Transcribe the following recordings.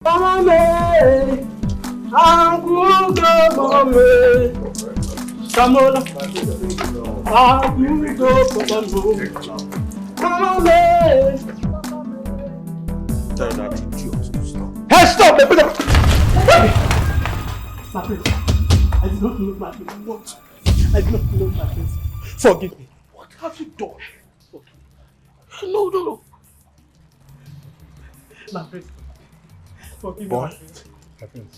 Mama, I'm good, mama. Samola, I'm good, mama. Tell that idiot to stop. Hey, stop! My friend, I did not know my face. What? I did not know my face. Forgive me. What have you done? No. My friend, forgive me. Boy, my friend.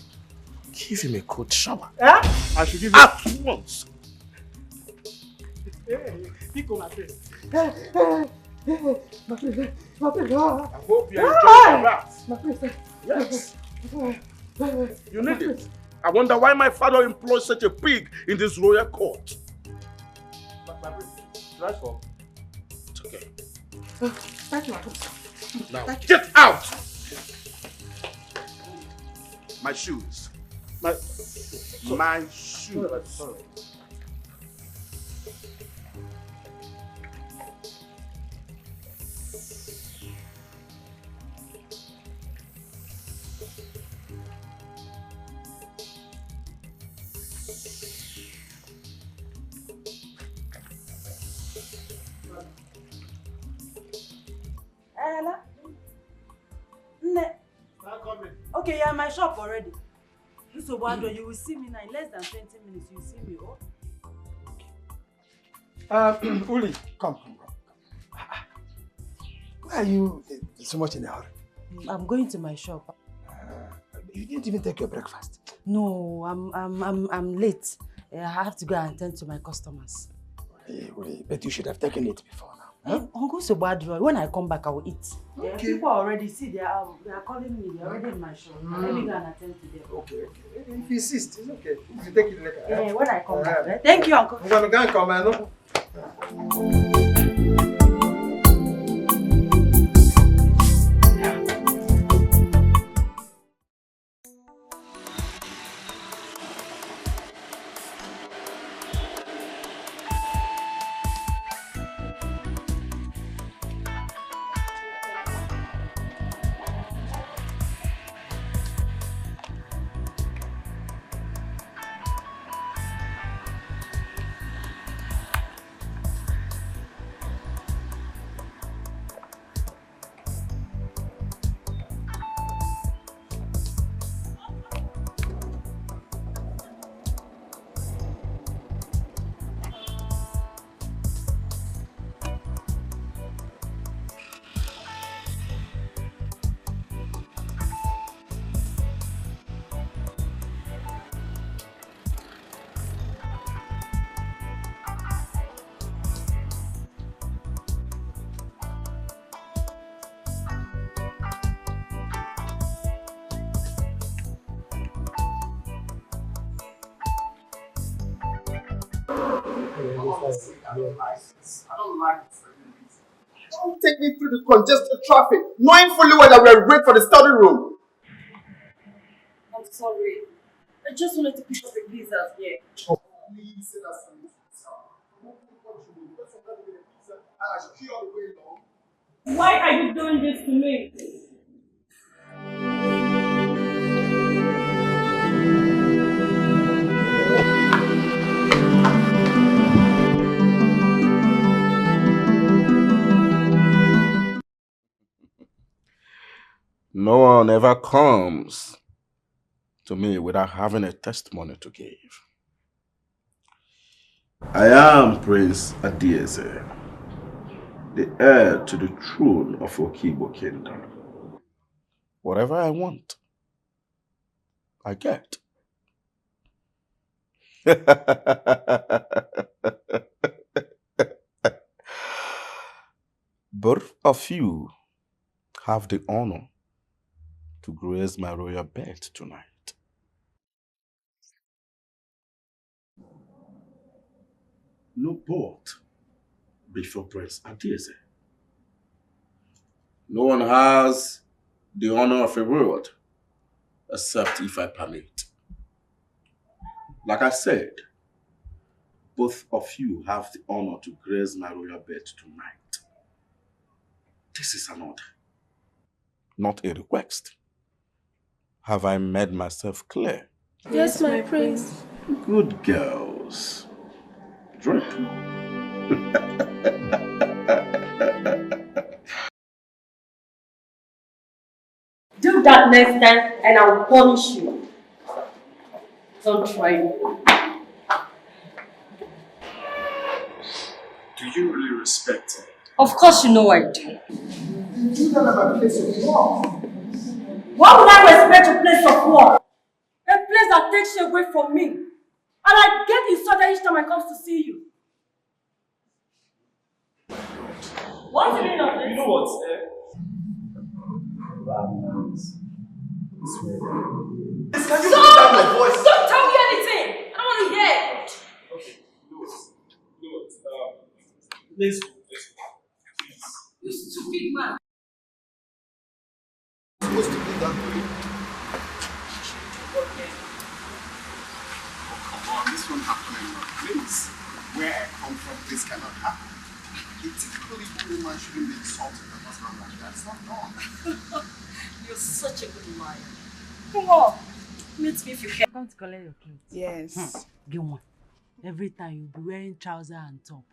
Give him a cold shower. Eh? I should give you at once. Hey, Nico, my friend. Hey, my friend. I hope you enjoy that. My friend. Yes. You need it. I wonder why my father employs such a pig in this royal court. My friend, right for? It's okay. Thank you, my friend. Now, get out! My shoes. My shoes. Sorry. Ella? Okay, you're in my shop already. So, Wando, you will see me now in less than 20 minutes. You will see me, oh? Uli, come. Why are you so much in a hurry? I'm going to my shop. You didn't even take your breakfast. No, I'm late. I have to go and attend to my customers. Uli, but you should have taken it before now. Huh? Uncle Sobadro, when I come back, I will eat. Okay. People already see, they are calling me. They're already in my shop. Let me go and attend to them. Okay. If you insist, it's okay. You take it later. Yeah, when I come back. Eh? Thank you, Uncle. I'm going to go and come, man. I don't like it. Don't take me through the congested traffic, knowing fully well that we're late for the study room. I'm sorry. I just wanted to pick up the pizzas here. Oh, please say that something. Why are you doing this to me? No one ever comes to me without having a testimony to give. I am Prince Adieze, the heir to the throne of Okigbo Kingdom. Whatever I want, I get. Both of you have the honor to grace my royal bed tonight. No but before Prince Adieze. No one has the honor of a word except if I permit. Like I said, both of you have the honor to grace my royal bed tonight. This is an order, not a request. Have I made myself clear? Yes, my prince. Good girls. Drink. Do that next time and I'll punish you. Don't try me. Do you really respect her? Of course you know I do. You don't have a place of work. Why would I respect a place of work? A place that takes you away from me. And I get insulted each time I come to see you. What's the meaning of this? You know what? Can you put down my voice? Don't tell me anything! I don't want to hear it! Okay, you know what? Let's go. You stupid man. Supposed to be that way. Oh, come on, this won't happen in my place. Where I come from, this cannot happen. A typically good woman shouldn't be insulted her husband like that. It's not wrong. You're such a good liar. Come on. Meet me if you can. Come to collect your clothes. Yes. Get one. Every time you'll be wearing trousers and top.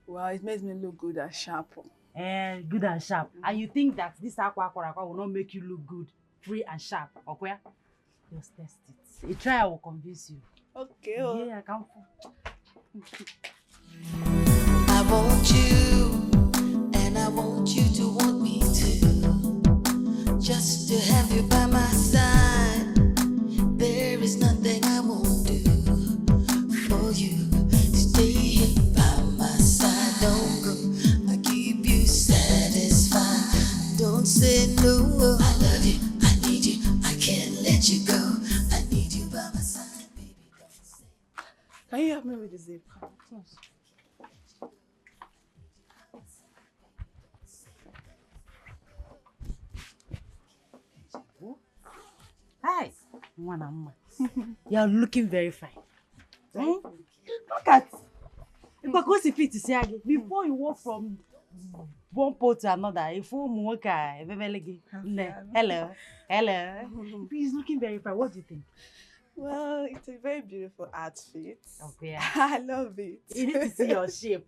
Well, it makes me look good and sharp. Good and sharp. And you think that this aqua will not make you look good, free and sharp, okay? Just test it. A try will convince you. Okay. Yeah, I can't. I want you, and I want you to want me too. Just to have you by my side. There is nothing I won't do for you. Stay here by my side. Don't go. I keep you satisfied. Don't say no. I love you. I need you. I can't let you go. I need you by my side, baby. Can you help me with the zip? Hi, you're looking very fine. Look at because if it is again before you walk from one pole to another, if you walk hello. He's looking very fine. What do you think? Well, it's a very beautiful outfit. Okay. I love it. You need to see your shape.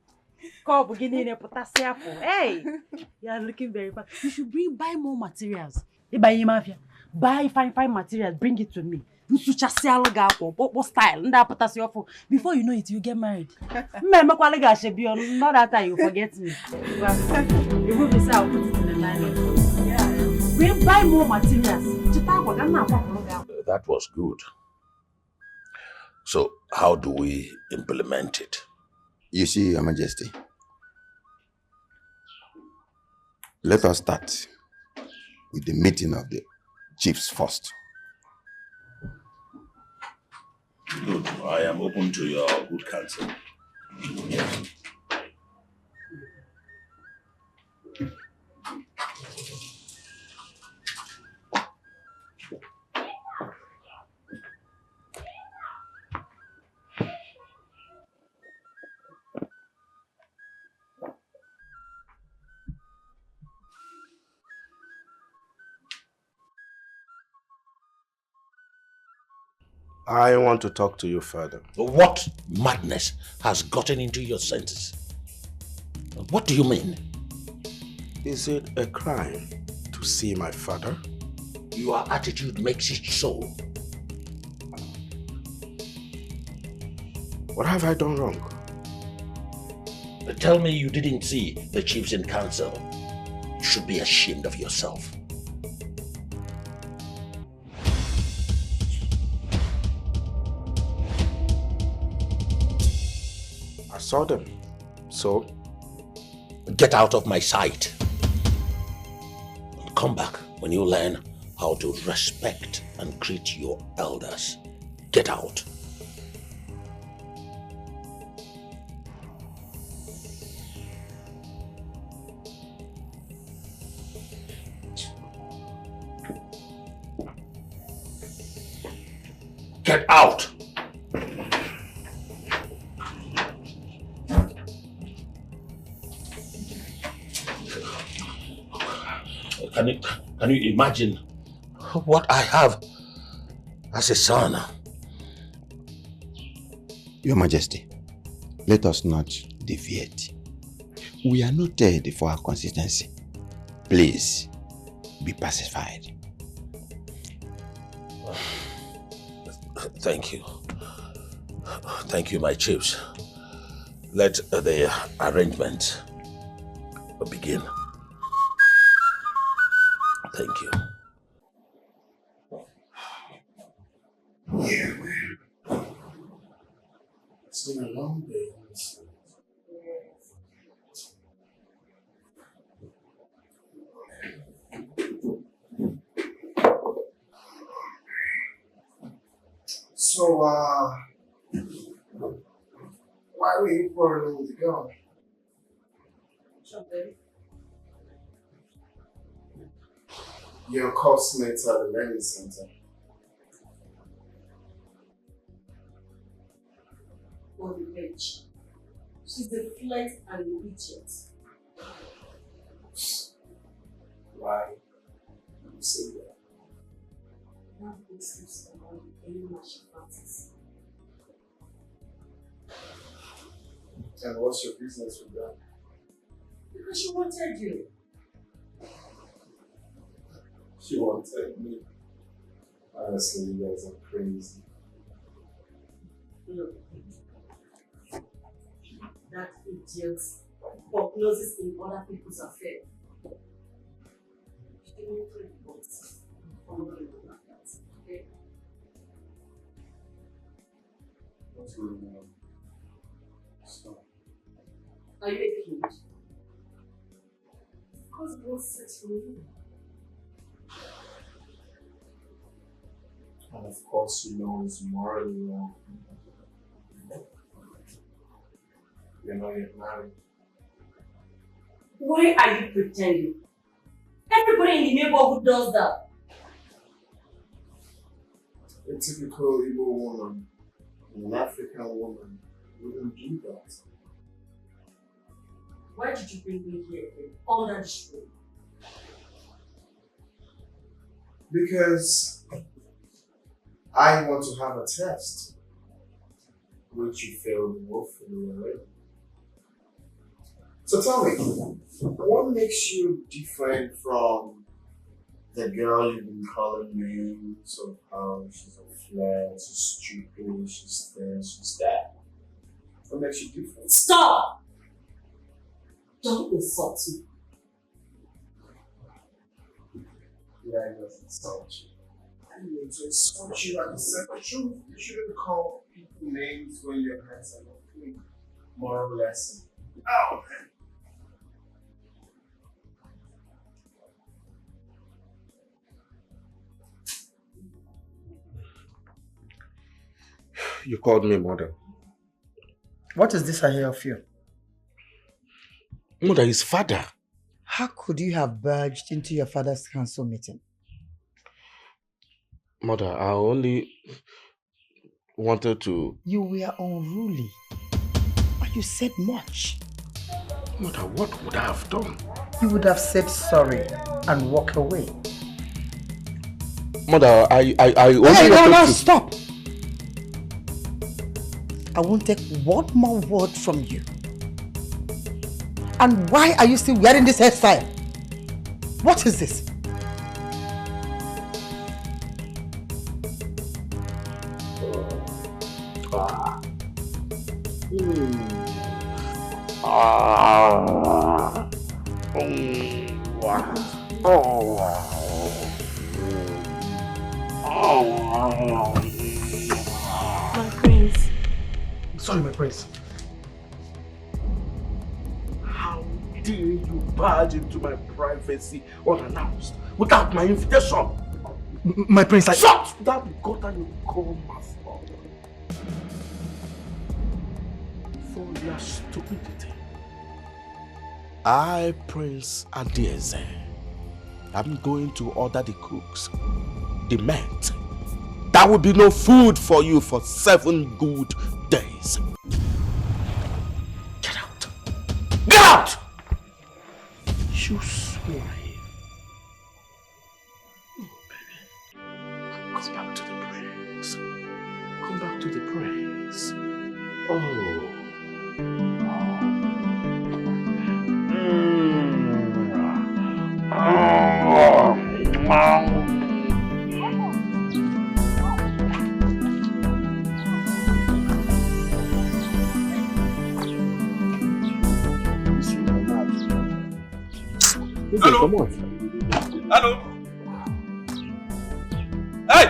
Come beginning a potassium. Hey, you're looking very fine. You should buy more materials. Buy fine materials, bring it to me. You should just say what style, before you know it, you get married. Not that time you forget me. You will be say I'll put it in the nylon. Yeah. We buy more materials. That was good. So, how do we implement it? You see, Your Majesty, let us start with the meeting of the chiefs first. Good. I am open to your good counsel. I want to talk to you further. What madness has gotten into your senses? What do you mean? Is it a crime to see my father? Your attitude makes it so. What have I done wrong? Tell me you didn't see the chiefs in council. You should be ashamed of yourself. I saw them. So? Get out of my sight. And come back when you learn how to respect and greet your elders. Get out. Get out! Can you imagine what I have as a son. Your Majesty, let us not deviate. We are not dead for our consistency. Please, be pacified. Thank you. Thank you, my chiefs. Let the arrangement begin. Thank you. Yeah, man. It's been a long day, honestly. So, why were you pouring over the gun? Your classmates at the learning center. On the bench. She's a flirt and an idiot. Why do you say that? That business about any she fancies. And what's your business with that? Because she wanted you. She wanted me. Honestly, you guys are crazy. Look, that idiot forecloses in other people's affairs. She didn't play the box. I'm not going to do that. Okay? What's going on? Stop. Are you a kid? Because it was set for you. And of course, you know it's morally wrong. You're not yet married. Why are you pretending? Everybody in the neighborhood does that. A typical Igbo woman, an African woman, wouldn't do that. Why did you bring me here under the shade? Because I want to have a test, which you failed woefully already. So tell me, what makes you different from the girl you've been calling names of how she's a flirt, she's stupid, she's this, she's that? What makes you different? Stop! Don't insult me. Yeah, I just insult you. I didn't mean to insult you. I just said the truth. You shouldn't call people names when your hands are not clean. Moral lesson. Oh, man. You called me mother. What is this I hear of you? Mother is father. How could you have barged into your father's council meeting? Mother, I only wanted to... You were unruly. And you said much. Mother, what would I have done? You would have said sorry and walk away. Mother, I only Hey, wanted no, to... stop! I won't take one more word from you. And why are you still wearing this hairstyle? What is this? My prince. Sorry, my prince. How dare you barge into my privacy unannounced without my invitation? My prince, shut that gutter you call master for your stupidity. I, Prince Adieze, I'm going to order the cooks, the men. There will be no food for you for 7 good days. Get out! Get out! You swine. Come back to the praise. Come back to the praise. Oh. Hello. Come on. Hello. Hey.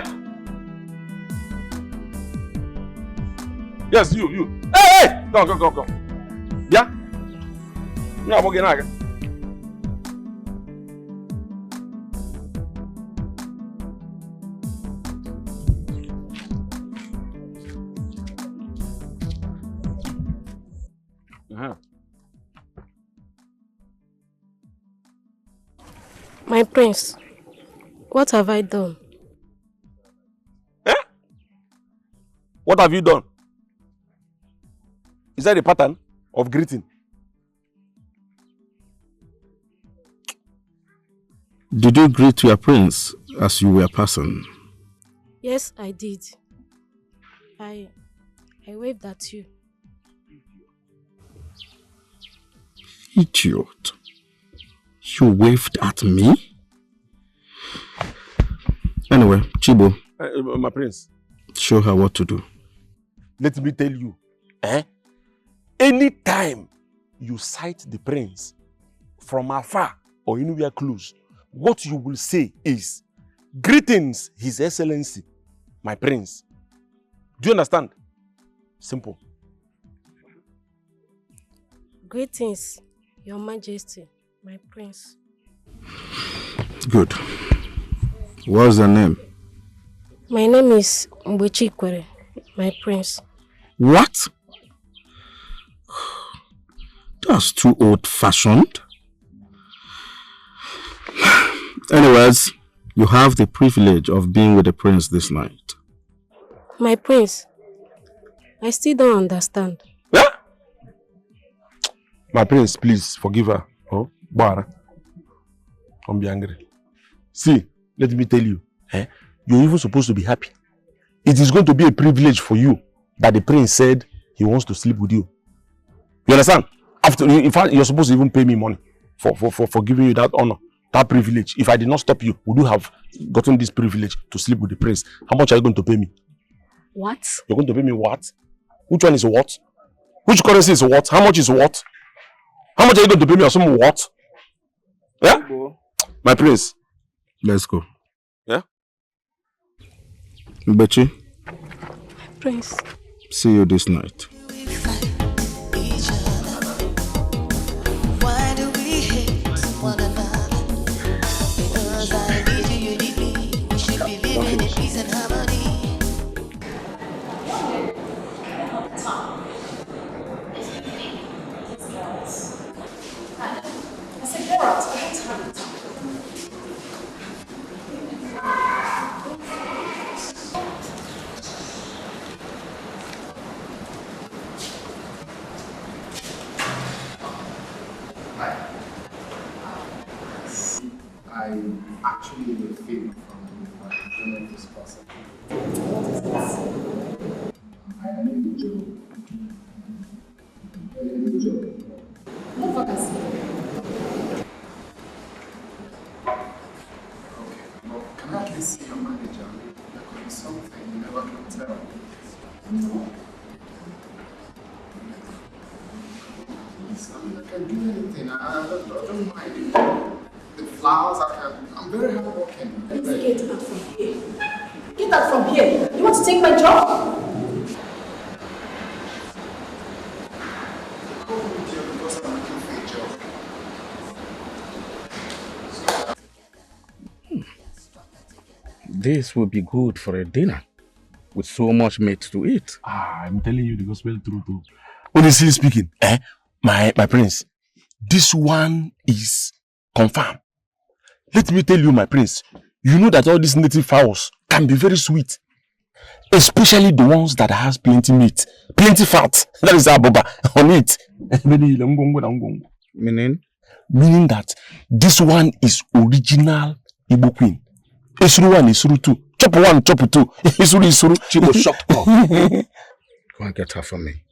Yes, you. Hey. Go. Yeah. No, I'm okay. My prince, what have I done? Eh? What have you done? Is that a pattern of greeting? Did you greet your prince as you were passing? Yes, I did. I waved at you. Idiot. You waved at me? Anyway, Chibo. My prince. Show her what to do. Let me tell you. Anytime you sight the prince from afar or anywhere close, what you will say is, "Greetings, His Excellency, my prince." Do you understand? Simple. Greetings, Your Majesty, my prince. Good. What's the name? My name is Mbochikwere, my prince. What? That's too old-fashioned. Anyways, you have the privilege of being with the prince this night. My prince, I still don't understand. Yeah? My prince, please forgive her. Oh, Bara. Don't be angry. See, let me tell you, you're even supposed to be happy. It is going to be a privilege for you that the prince said he wants to sleep with you. You understand? In fact, you're supposed to even pay me money for giving you that honor, that privilege. If I did not stop you, would you have gotten this privilege to sleep with the prince? How much are you going to pay me? What? You're going to pay me what? Which one is what? Which currency is what? How much is what? How much are you going to pay me or some what? Yeah? My prince. Let's go. Yeah? Mbechi. Prince. See you this night. Why do we hate one another? Because I need you, you need me. We should be living in peace and harmony. I said, go out. I have time to talk. I actually will film from I don't know if it's possible. I need a job. I need a job. What vacancy? Okay, well, can I at least see your manager? There could be something you never can tell. No. Please, I mean, I can do anything. I don't mind. The flowers, I'm very hardworking. Let's get out from here. Get out from here. You want to take my job? Go with you because I'm looking for a job. This will be good for a dinner with so much meat to eat. I'm telling you the gospel truth. Honestly speaking, my prince, this one is confirmed. Let me tell you, my prince, you know that all these native fowls can be very sweet. Especially the ones that has plenty meat, plenty fat. That is aboba on it. Meaning? Meaning that this one is original Igbo queen. Isuru 1, Isuru 2. Chop 1, chop 2. Isuru. Chico, shut up. Go and get her for me.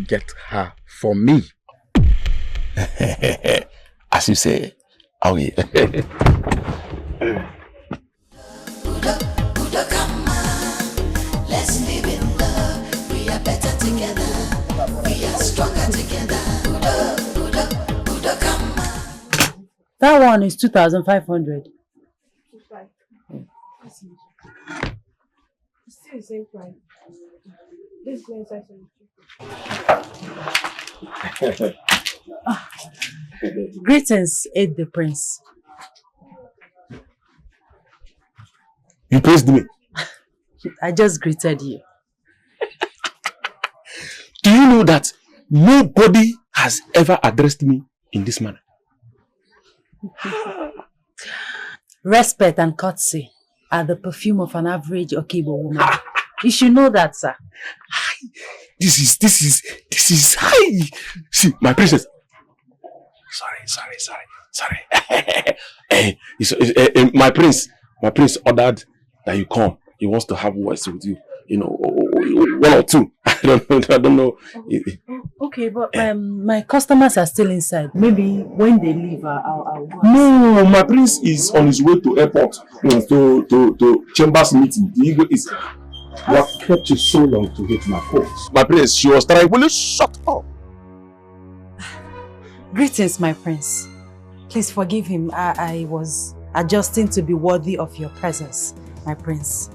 Get her for me. As you say. Oh yeah. Let's live in love. We are better together. We are stronger together. That one is 2,500. It's still the same price. Let's go inside some. Greetings, aid the prince. You praised me. I just greeted you. Do you know that nobody has ever addressed me in this manner? Respect and courtesy are the perfume of an average Okibo woman. You should know that, sir. This is high. See, my princess. Sorry. My prince ordered that you come. He wants to have words with you. You know, 1 or 2. I don't know. Okay, but my customers are still inside. Maybe when they leave, I'll go. No, my prince is on his way to airport to chambers meeting. The ego is. What kept you so long to hit my calls? My prince, she was trying. Will you shut up? Greetings, my prince. Please forgive him. I was adjusting to be worthy of your presence, my prince.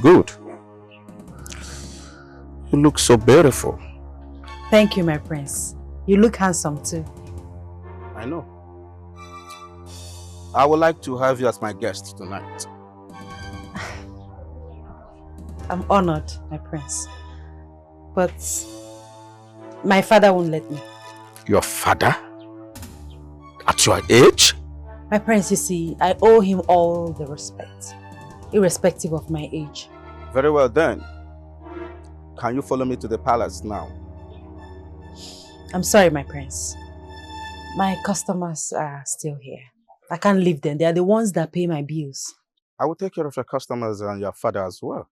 Good. You look so beautiful. Thank you, my prince. You look handsome too. I know. I would like to have you as my guest tonight. I'm honored, my prince. But my father won't let me. Your father? At your age? My prince, you see, I owe him all the respect, irrespective of my age. Very well then. Can you follow me to the palace now? I'm sorry, my prince. My customers are still here. I can't leave them. They are the ones that pay my bills. I will take care of your customers and your father as well.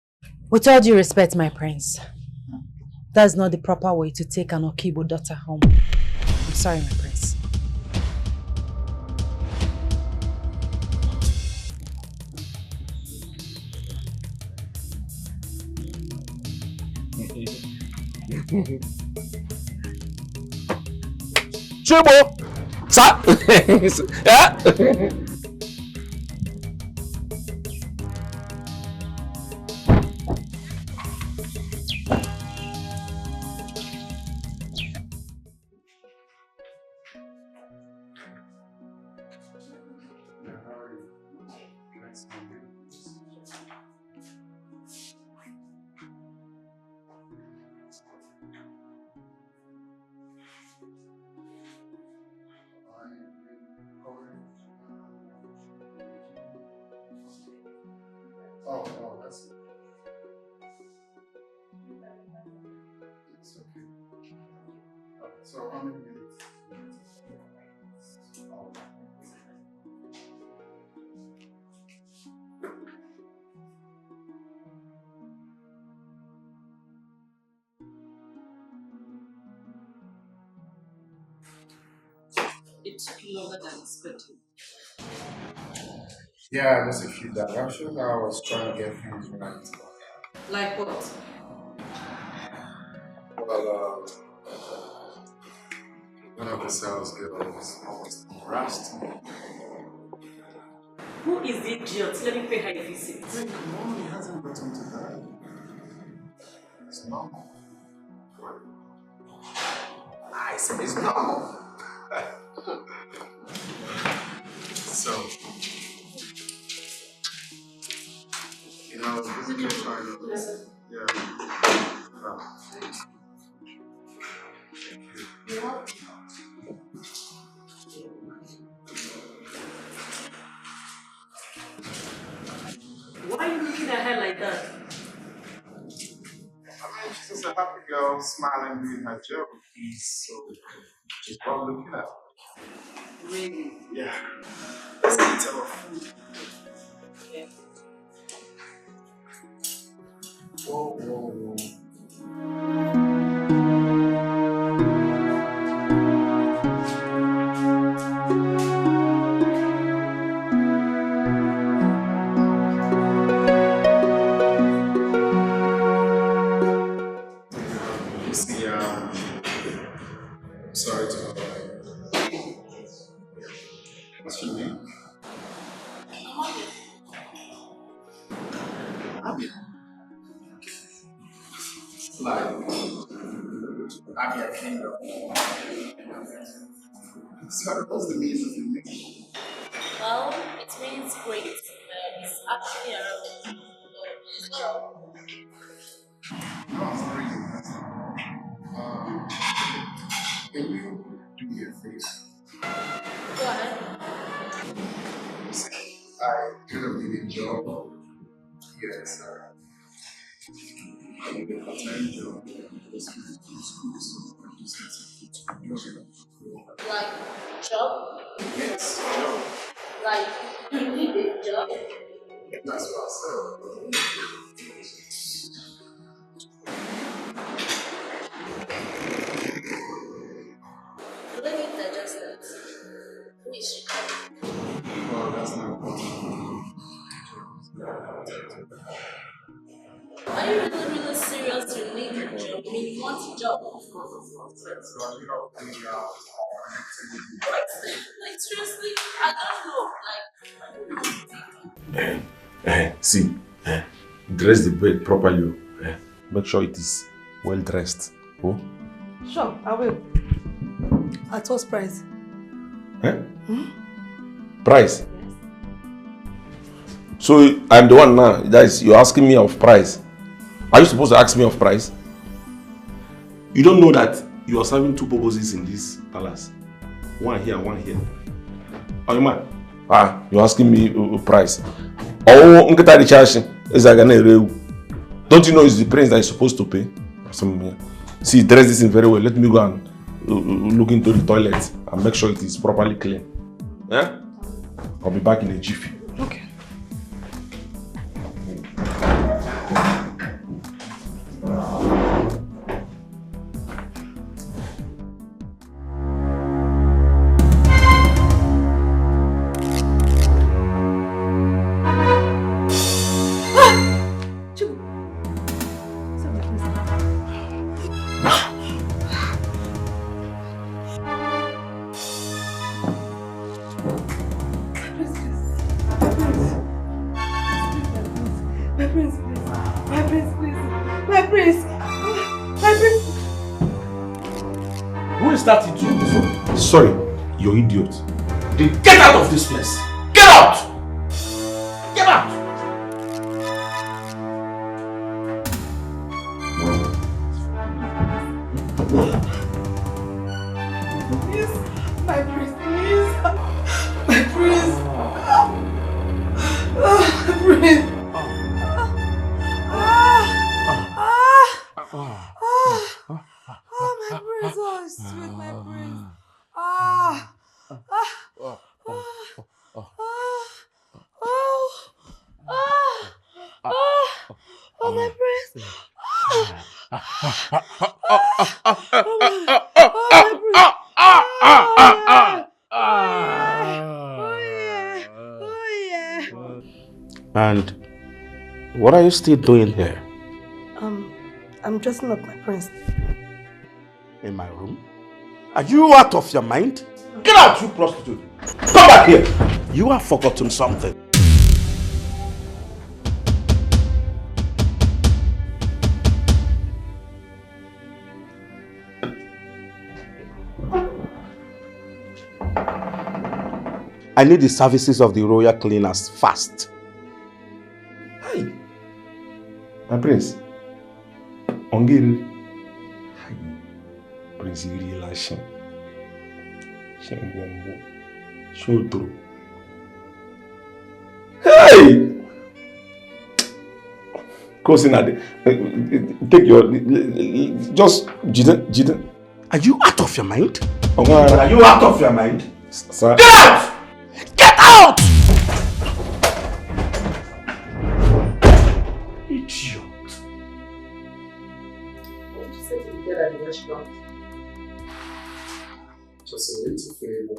With all due respect, my prince, that's not the proper way to take an Okibo daughter home. I'm sorry, my prince. Chibo! Sir! Yeah? Oh, that's it. It's okay. So how many minutes? Oh. It took longer than expected. Yeah, just a few directions. I was trying to get things right. Like what? Well, one of the sales girls almost harassed me. Who is the idiot? Let me pay her a visit. Hey, come on, it hasn't gotten to that. It's normal. I said it's normal. So, you know, I was basically trying to, Why are you looking at her like that? I mean, she's just a happy girl, smiling, doing her job. So, just love looking at her. Really? Yeah. Let's eat our food. Yeah. Whoa, whoa, whoa. See, sorry to bother you. What's your name? Abby. Like, Abby, I came up. So, what's the meaning of your name? Well, it means great. It's actually a job. No, sorry. Can you do me a favor? Go ahead. I kind of need a job. Yes, I need a part-time job. Like, job? Yes, job. Like, you need a job? That's what I said. Let me digest that. Which? Well, that's not important. Are you really serious? You need a job? I mean, you want a job? Like, seriously? I don't know. See, dress the bed properly. Make sure it is well dressed. Oh? Sure, I will. At what price? Price? Yes. So I'm the one now. That is, you're asking me of price. Are you supposed to ask me of price? You don't know that you are serving two purposes in this palace. One here, one here. Are you mad? You're asking me price. Oh, don't you know it's the prince that is supposed to pay? See, dress this in very well. Let me go and look into the toilet and make sure it is properly clean. Yeah? I'll be back in a jiffy. Okay. Sorry, you idiot. Then get out of this place. Get out! Get out! Please, my prince, please. My prince. My prince. My prince, oh, sweet, my prince. Oh, my prince. And what are you still doing here? I'm dressing up my prince. In my room? Are you out of your mind? Get out, you prostitute! Come back here! You have forgotten something. I need the services of the royal cleaners fast. Hi. My prince. Ongiri. Hi. Prince Iri Lashin. Shengwambo. Shotro. Hey! Take your... Just... Jiden. Are you out of your mind? Are you out of your mind? Sir? Get out! Get out! Idiot. What did you say to the girl at the restaurant? Just a little favor.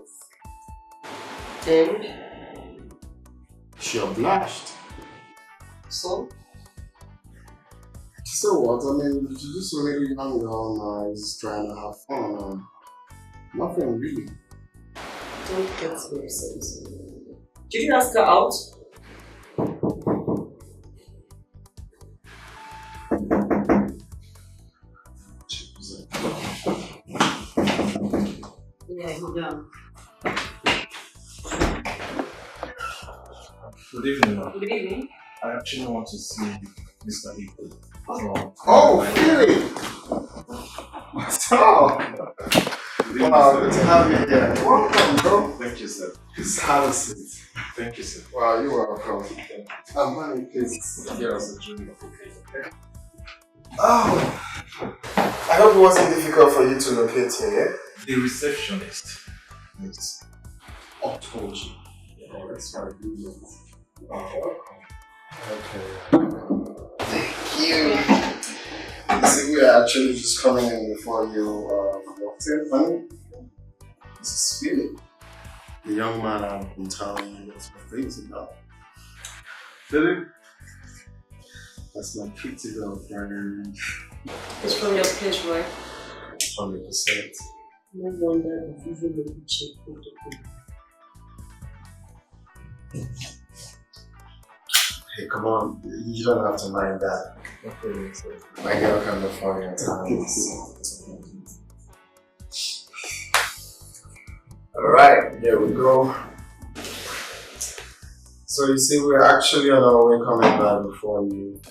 And? She obliged. So? So what? I mean, she's just a little young girl now, just trying to have fun. Nothing really. Don't get so upset. Did you ask her out? Yeah, hold on. Good evening, ma'am. Good evening. I actually want to see Mr. Etiko. Oh, really? So, wow, good to have you here. Welcome, bro. Thank you, sir. Just have a seat. Thank you, sir. Wow, you're welcome. Money, please get us a drink. Okay. Oh, I hope it wasn't difficult for you to locate here. The receptionist. It's Okojie. Oh, that's right. Okay. Thank you. You see, we are actually just coming in before you walked in. Honey, this is Philip, the young man I've been telling you lots of things about. Philip, that's my pretty little friend. It's from your place, right? 100%. No wonder if you really check for the Hey, come on. You don't have to mind that. Okay, so my girl can be funny at times. Alright, here we go. So you see, we're actually on our way coming back before you.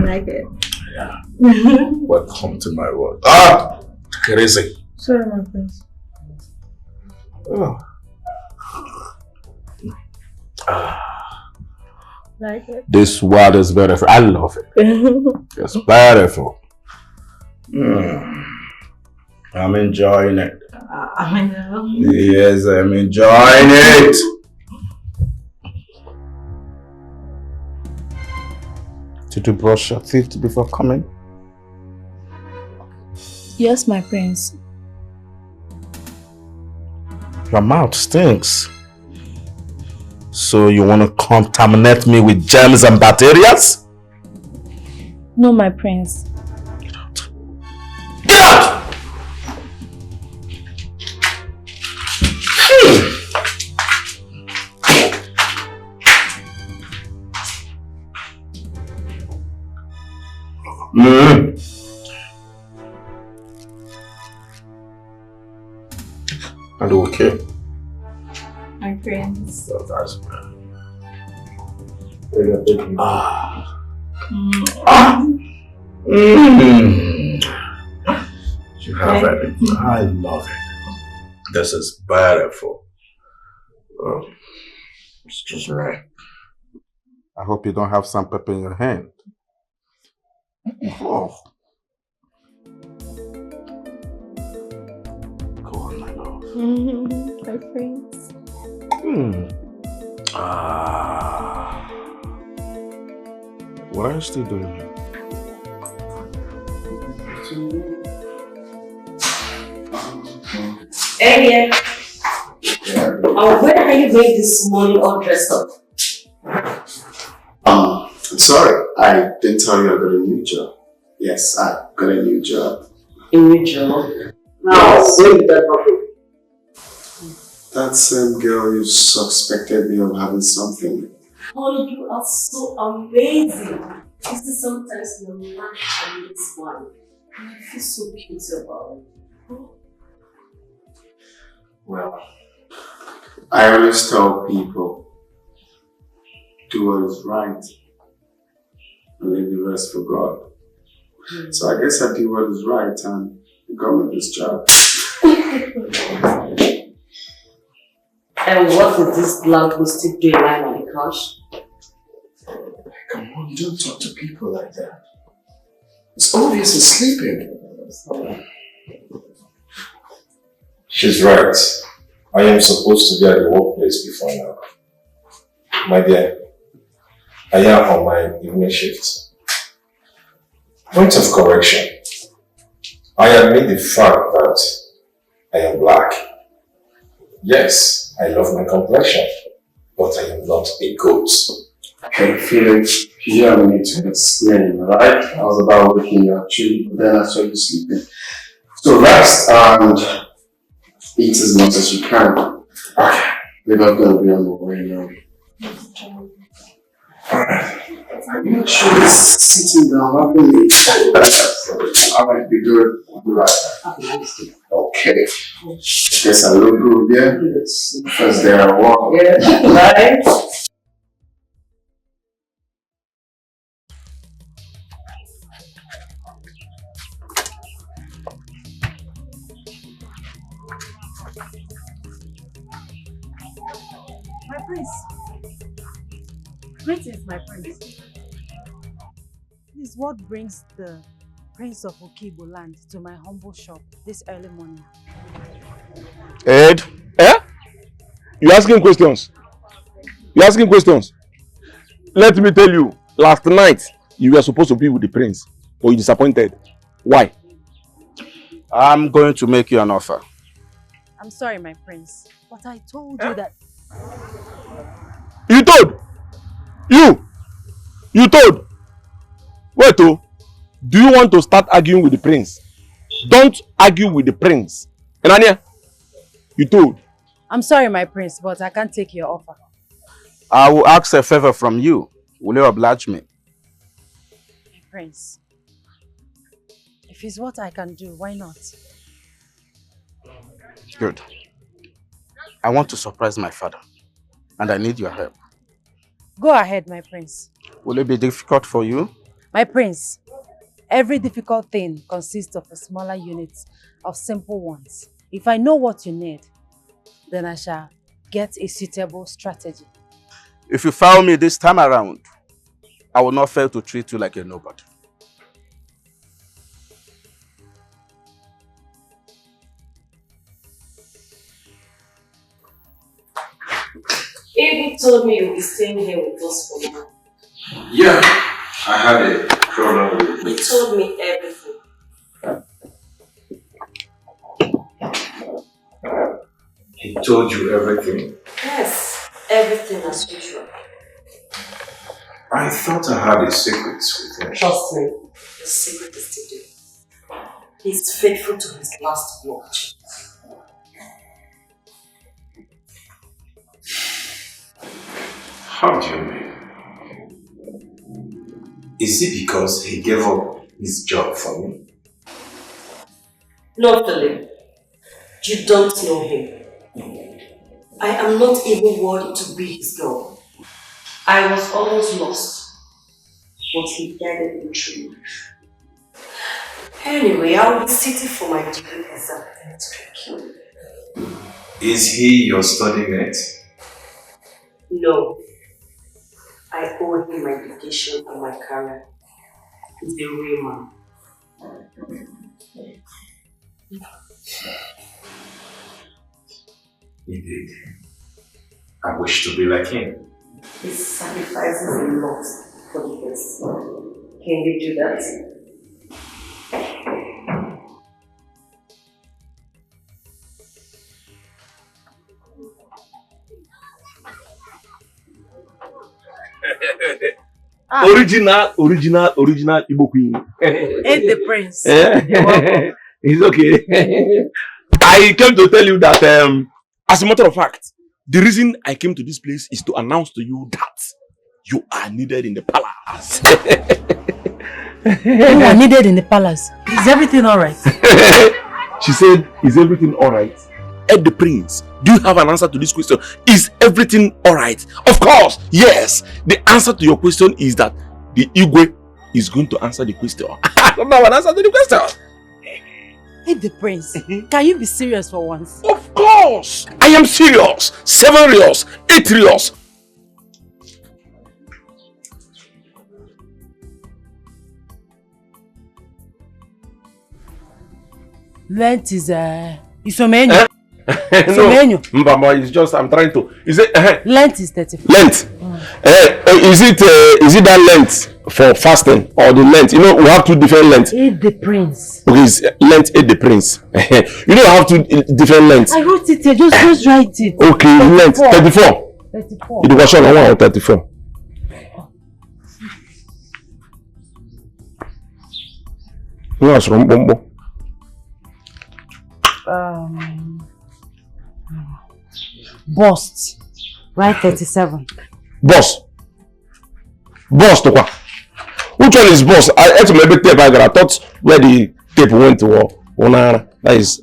Like it. Yeah. Welcome to my world. Ah! Crazy. Sorry, my friends. Oh. Like it. This world is beautiful. I love it. It's beautiful. I'm enjoying it. I know. Yes, I'm enjoying it. Did you brush your teeth before coming? Yes, my prince. Your mouth stinks. So you want to contaminate me with germs and bacteria? No, my prince. Get out. Get out! Are you okay? My prince. Oh, that's bad. You have it. I love it. This is beautiful. Oh, excuse me. I hope you don't have some pepper in your hand. Oh. Go on, my love. My prince. What are you still doing here? Hey, where are you going this morning all dressed up? I'm sorry, I didn't tell you I got a new job. Yes, I got a new job. A new job? Now, where did that come from? That same girl you suspected me of having something with. Oh, you are so amazing. You see, sometimes your life and this one, and I feel so cute about it. Well, I always tell people, do what is right and leave the rest for God. So I guess I did what is right and got me this job. And what is this blank still doing lying on the couch? Come on, you don't talk to people like that. It's obvious he's sleeping. She's right. I am supposed to be at the workplace before now. My dear, I am on my evening shift. Point of correction. I admit the fact that I am black. Yes, I love my complexion, but I am not a goat. Okay, Felix, you don't need to explain, right? I was about waking you up, but then I saw you sleeping. So rest and eat as much as you can. Okay, maybe I'm gonna be on the way now. I'm not sure he's sitting down, I believe. I might be good. I'll be right back. Okay. Guess I look good, yeah? It's the first day I walk. Yeah, right? My prince. Greetings, my prince. Please, what brings the Prince of Okibo land to my humble shop this early morning? Ed? Eh? You asking questions? You asking questions? Let me tell you, last night you were supposed to be with the prince, but you disappointed. Why? I'm going to make you an offer. I'm sorry, my prince, but I told you that... You told? You told? Wait, oh. Do you want to start arguing with the prince? Don't argue with the prince. Enania, you told. I'm sorry, my prince, but I can't take your offer. I will ask a favor from you. Will you oblige me? My prince, if it's what I can do, why not? Good. I want to surprise my father, and I need your help. Go ahead, my prince. Will it be difficult for you? My prince, every difficult thing consists of a smaller unit of simple ones. If I know what you need, then I shall get a suitable strategy. If you fail me this time around, I will not fail to treat you like a nobody. Abe told me you'll be staying here with us for now. Yeah, I had a problem with He told me everything. He told you everything? Yes, everything as usual. I thought I had a secret with him. Trust me, the secret is still there. He's faithful to his last watch. How do you mean? Is it because he gave up his job for me? No, Philip. You don't know him. I am not even worthy to be his girl. I was almost lost, but he guided me through. Anyway, I will be sitting for my degree exam next week. Is he your study mate? No. I owe him my education and my career. He's a real man. Indeed. I wish to be like him. He sacrifices a lot for the best. Can you do that? Original Igbo queen. Ain't the prince. It's okay. I came to tell you that, as a matter of fact, the reason I came to this place is to announce to you that you are needed in the palace. You are needed in the palace. Is everything alright? She said, is everything alright? Ed the prince, do you have an answer to this question? Is everything alright? Of course, yes. The answer to your question is that the Igwe is going to answer the question. I don't have an answer to the question. Ed the prince, can you be serious for once? Of course, I am serious. 7 reals, 8 reals. Length is menu. No, Mbamba, it's just I'm trying to. Is it length is 34. Length. Is it that length for fasting or the length? You know, we have two different lengths. Aid the prince. Okay, it's length aid the prince. You don't have two different lengths. I wrote it here. Just write it. Okay, 34. Length 34. 34. It was on 1 or 34. What's wrong, Bombo? Bust. Right, 37. Boss to what? Which one is boss? I had to maybe tape. I thought where the tape went to that is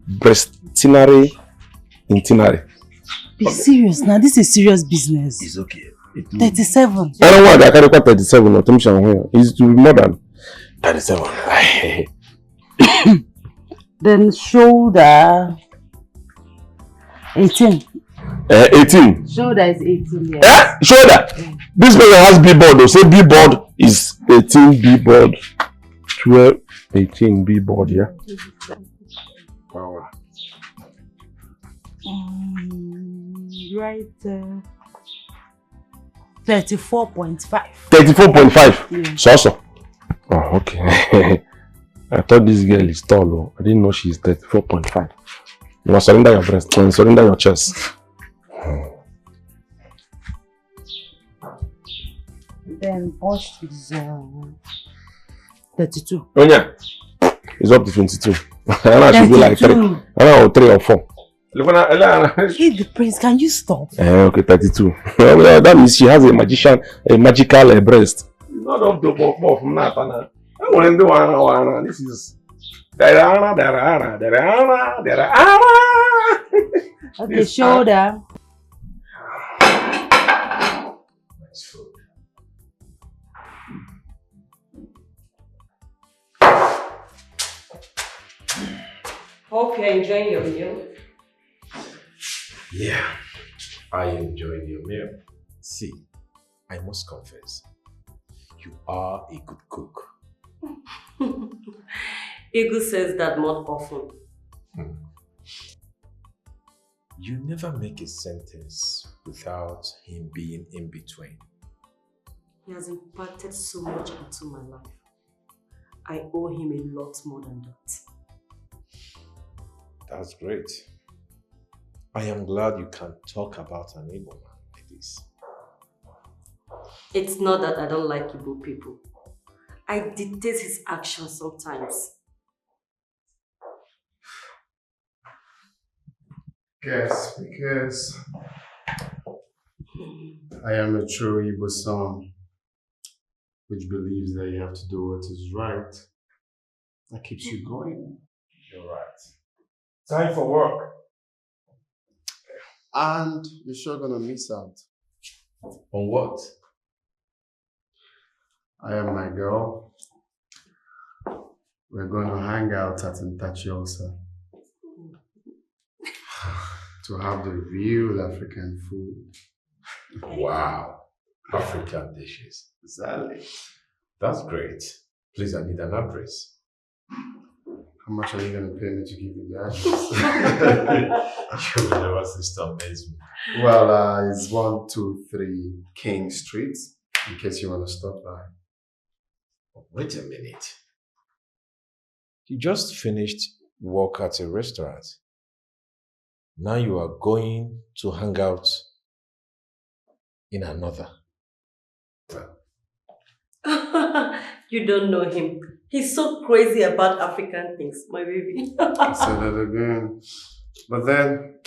breastinary intinary. Be serious now. This is serious business. It's okay. 37. I don't want that. I can't record 37. No, it's to be more than 37. Then shoulder 18. 18. Shoulder is 18. Yes. Shoulder. This person has B-board. Though. Say B-board is 18. B-board 12. 18 B-board. Yeah. Wow. Right. 34.5. 34.5. Yeah. So. Oh, okay. I thought this girl is tall. Though. I didn't know she's 34.5. You must surrender your breast and surrender your chest. Then bust is 32. Oh yeah, it's up to 22. I should be like 3. I don't know, 3 or 4. Hey, the prince, can you stop? Okay, 32. That means she has a magical breast. Not up to more from that. I want to do one. This is. Okay, shoulder. Hope you're enjoying your meal. Yeah, I enjoyed your meal. See, I must confess, you are a good cook. Eagle says that not often. You never make a sentence without him being in between. He has impacted so much into my life. I owe him a lot more than that. That's great. I am glad you can talk about an Igbo man like this. It's not that I don't like Igbo people. I detest his actions sometimes. Yes, because I am a true Igbo son, which believes that you have to do what is right. That keeps you going. You're right. Time for work. And you're sure gonna miss out. On what? I am my girl. We're gonna hang out at Ntachiosa to have the real African food. Wow. African dishes. Exactly. That's great. Please, I need an address. How much are you going to pay me to give you the address? You will never cease to amaze me. Well, it's 123 King Street, in case you want to stop by. Wait a minute. You just finished work at a restaurant. Now you are going to hang out in another. You don't know him. He's so crazy about African things, my baby. Say that again. But then,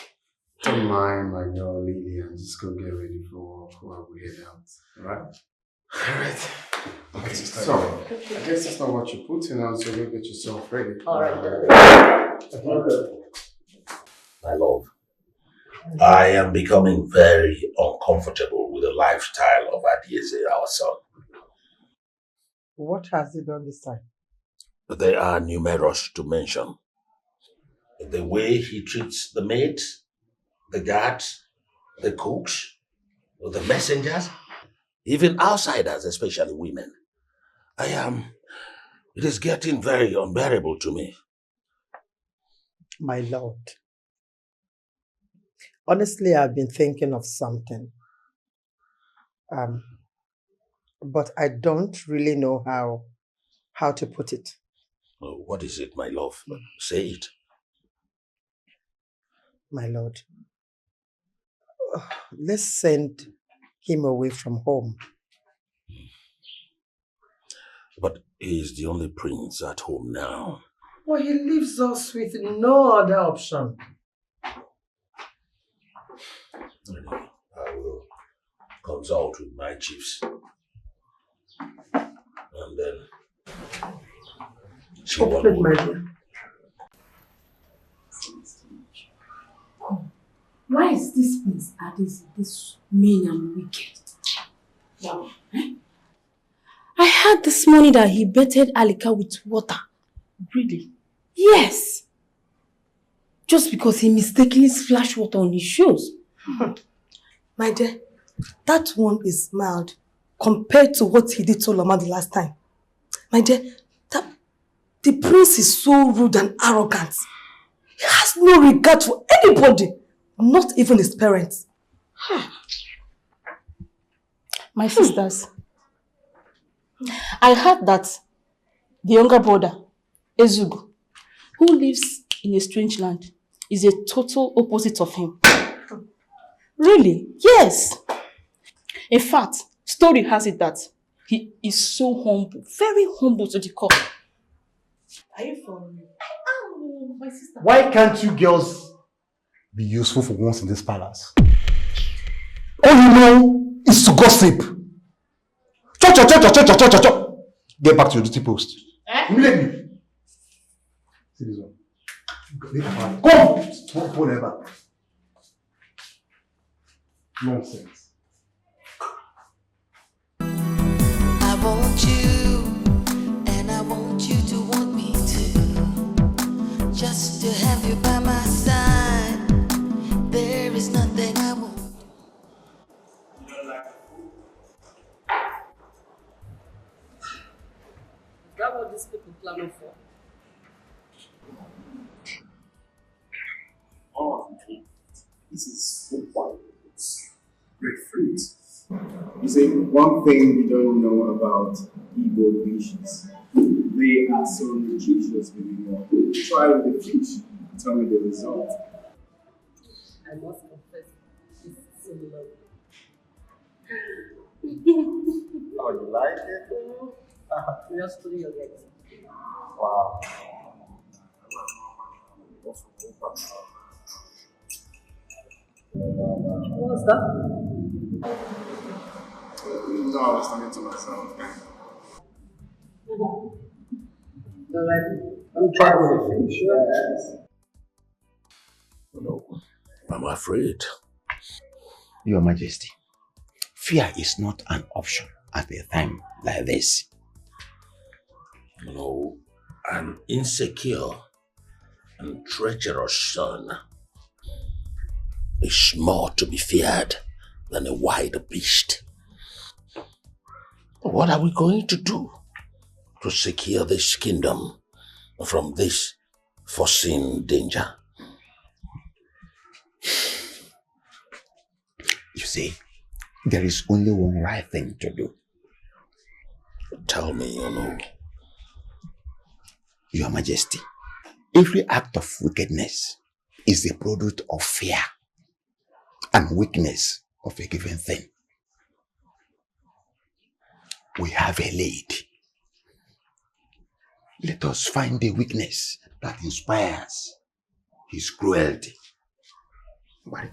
don't mind my girl Lily and just go get ready for work while we head out. Alright? Alright. Okay, so I guess that's not what you're putting on, so you get yourself ready. Alright. My love, I am becoming very uncomfortable with the lifestyle of Adieze, our son. What has he done this time? They are numerous to mention. The way he treats the maids, the guards, the cooks, the messengers, even outsiders, especially women. It is getting very unbearable to me. My lord. Honestly, I've been thinking of something. But I don't really know how to put it. Oh, what is it, my love? Say it. My lord. Let's send him away from home. But he is the only prince at home now. Well, he leaves us with no other option. I will consult with my chiefs. And then see what Chocolate, my dear. Why is this prince this mean and wicked? Wow. I heard this morning that he bathed Alika with water. Really? Yes. Just because he mistakenly splashed water on his shoes. My dear, that one is mild compared to what he did to Loma the last time. My dear, the prince is so rude and arrogant. He has no regard for anybody, not even his parents. My sisters, I heard that the younger brother, Ezugo, who lives in a strange land, is a total opposite of him. Really? Yes. In fact, story has it that he is so humble, very humble to the core. Are you following me? Oh, my sister. Why can't you girls be useful for once in this palace? All you know is to gossip. Chop. Get back to your duty post. Immediately. See this one. Come! Whatever. Nonsense. I want you, and I want you to want me too. Just to have you by my side, there is nothing I won't. Is that what these people planning for? Oh, this is so fun. It's great fruit. You see, one thing you don't know about Igbo dishes, they are so nutritious, baby. Try with the fish. Tell me the result. I must confess, it's similar. Oh, you like it? Just putting your legs. Wow. What's that? No, I was talking to myself. Alright, I'm trying with the fish. Yes. No, I'm afraid. Your Majesty, fear is not an option at a time like this. No, an insecure and treacherous son is more to be feared than a wild beast. What are we going to do to secure this kingdom from this foreseen danger? You see, there is only one right thing to do. Tell me, Your Majesty, every act of wickedness is the product of fear and weakness of a given thing. We have a lady. Let us find the weakness that inspires his cruelty. Why?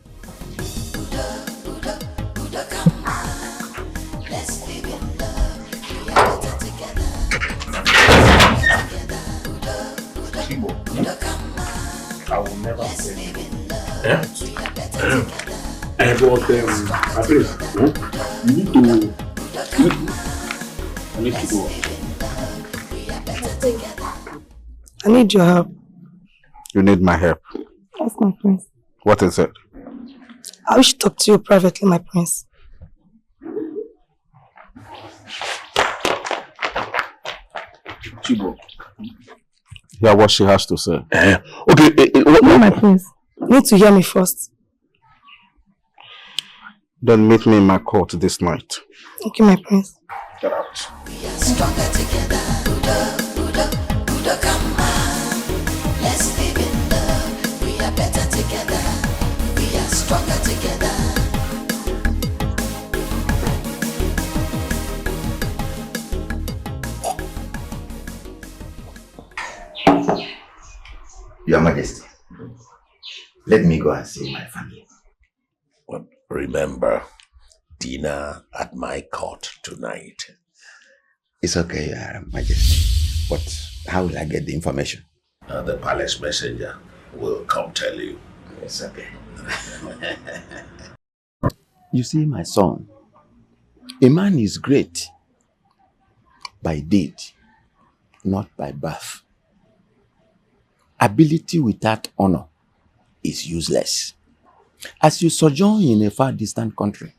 Let's live in love. We are better together. I will never say you need to go. I need your help. You need my help. Yes, my prince. What is it? I wish to talk to you privately, my prince. Chibo, hear what she has to say. Okay. No, my prince. Need to hear me first. Then meet me in my court this night. Okay, my prince. Get out. Stronger together. Buddha, come on. Let's live in love. We are better together. We are stronger together. Your Majesty, let me go and see my family. But remember, dinner at my court tonight. It's okay, Your Majesty. But how will I get the information? The palace messenger will come tell you. It's okay. You see, my son, a man is great by deed, not by birth. Ability without honor is useless. As you sojourn in a far distant country,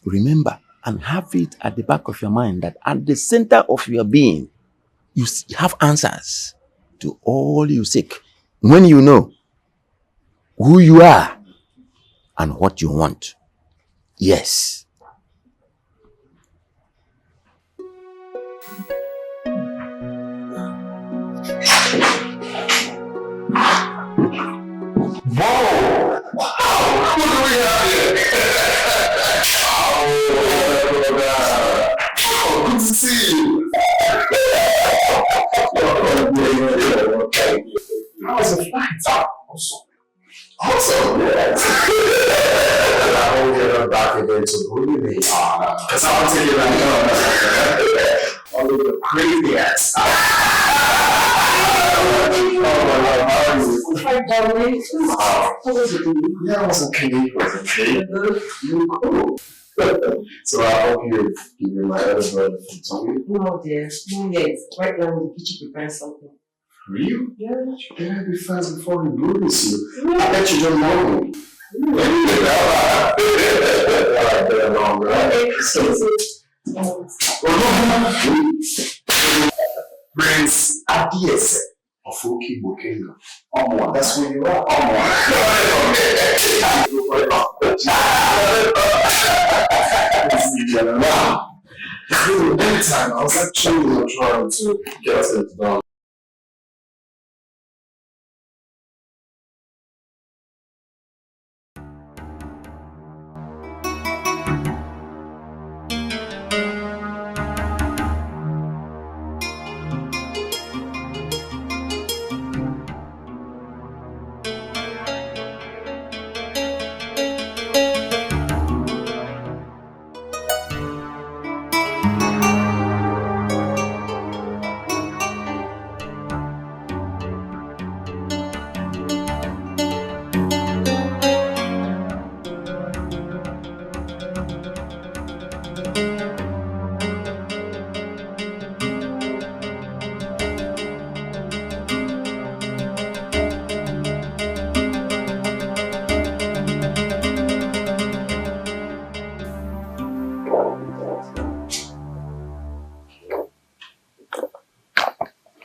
remember and have it at the back of your mind that at the center of your being, you have answers to all you seek when you know who you are and what you want. Yes. Good to see you. How was the flight? Awesome. I hope you're not back again to bully me. Because I'll tell you right now. All of the crazy ass. Hi, darling. How was it? Yeah, I was okay. It was okay. You were cool. So I hope you're giving my other brother some tummy. No, dear. No, yet. Right now in the kitchen preparing something. For you? Yeah. You gotta be fast before he bullies you. I bet you don't know me. Prince Adiese of Okigbo Kingdom. That's where you are. Anytime, I was actually trying to get it done.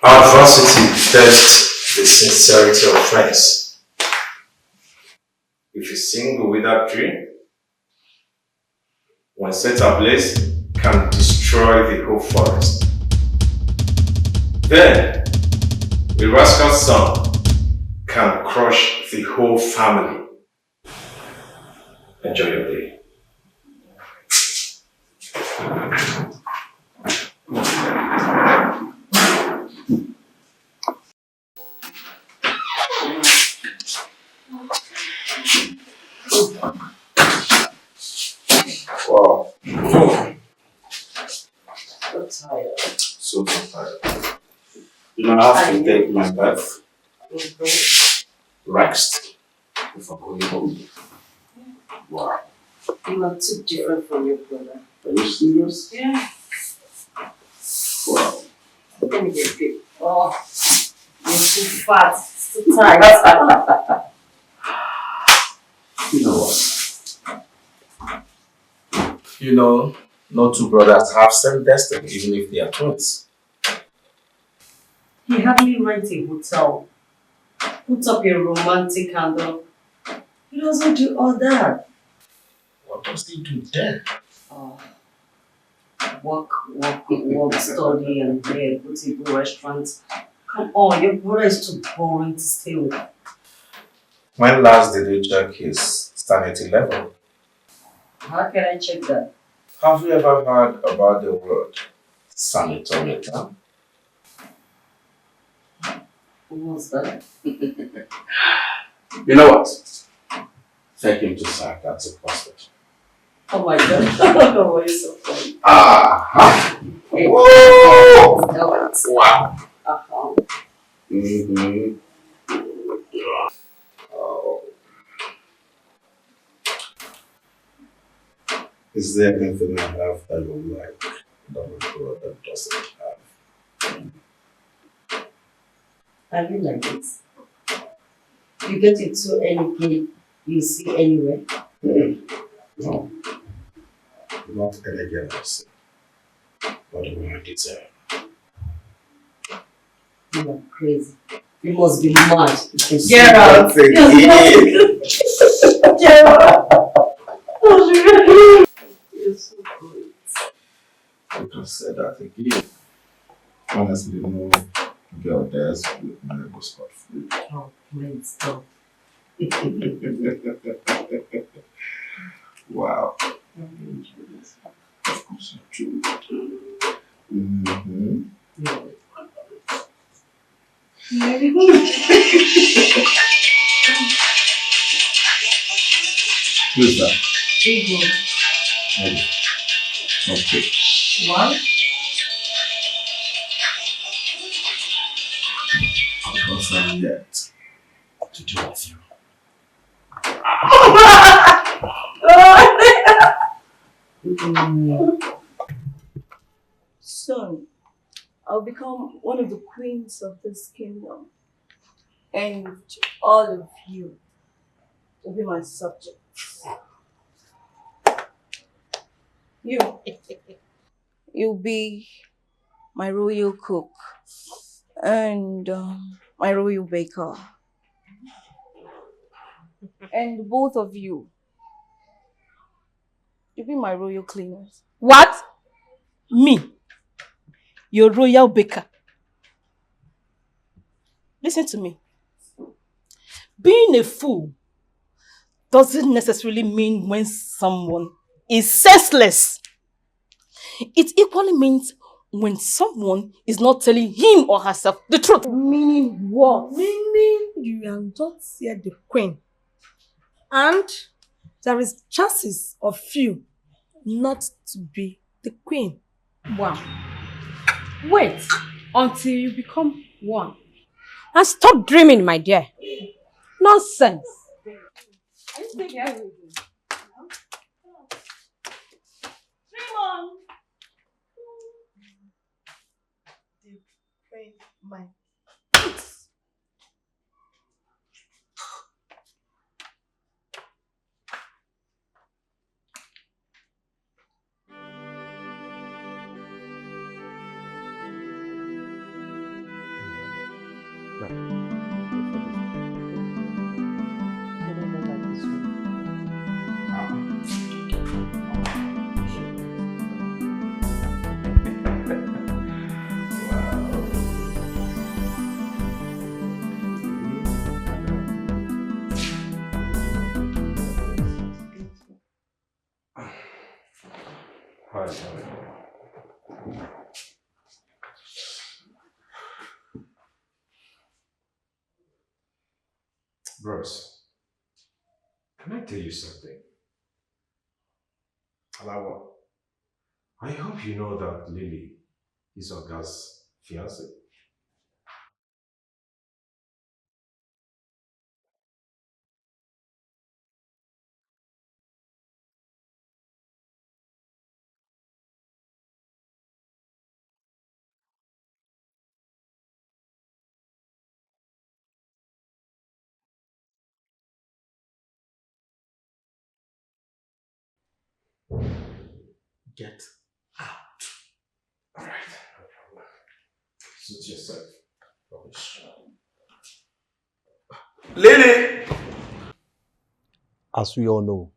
Adversity tests the sincerity of friends. If a single without dream, when set ablaze, can destroy the whole forest. Then, a rascal son can crush the whole family. Enjoy your day. Wow. So tired. So tired. You know, I have to take my bath, rest, before going home. Wow. You are too different from your brother. Are you serious? Yeah. Wow. Let me get big. Oh, you're too fat. Too tight. You know what? You know, no two brothers have same destiny, even if they are twins. He hardly rents a hotel, puts up a romantic candle. He doesn't do all that. What does he do then? Work, study, and play, go to good restaurants. Come on, your brother is too boring to stay with. When last did you check his sanity level? How can I check that? Have you ever heard about the word sanitometer? What's that? You know what? Take him to sack. That's a prospect. Oh my god. I don't know why you're so funny. Hey. Whoa! Wow. Uh-huh. Mm-hmm. Oh. Is there anything I have that you like that my brother doesn't have? I really like it. You get it to anything you see anywhere. No. Not anything else. But the one I deserve. You are crazy. You must be mad. Get out! Get out! You're so good. You can say that again. Honestly, no girl dares with my go scot free. Oh, please stop. Wow. Of course, I'm true. Mm-hmm. Who's that? Ego. Okay. What? Because I'm yet to do with you. Soon, I'll become one of the queens of this kingdom. And all of you will be my subjects. You'll be my royal cook and my royal baker. And both of you'll be my royal cleaners. What? Me? Your royal baker? Listen to me. Being a fool doesn't necessarily mean when someone is senseless. It equally means when someone is not telling him or herself the truth. Meaning what? Meaning you are not yet the queen. And there is chances of you not to be the queen. Wow. Wait until you become one. And stop dreaming, my dear. Nonsense. Are you staying here with me? Dream on. The queen, my Hi. Bros, can I tell you something? About what? I hope you know that Lily is Oga's fiancée. Get out. Alright, no problem. Suit yourself. Lily! As we all know,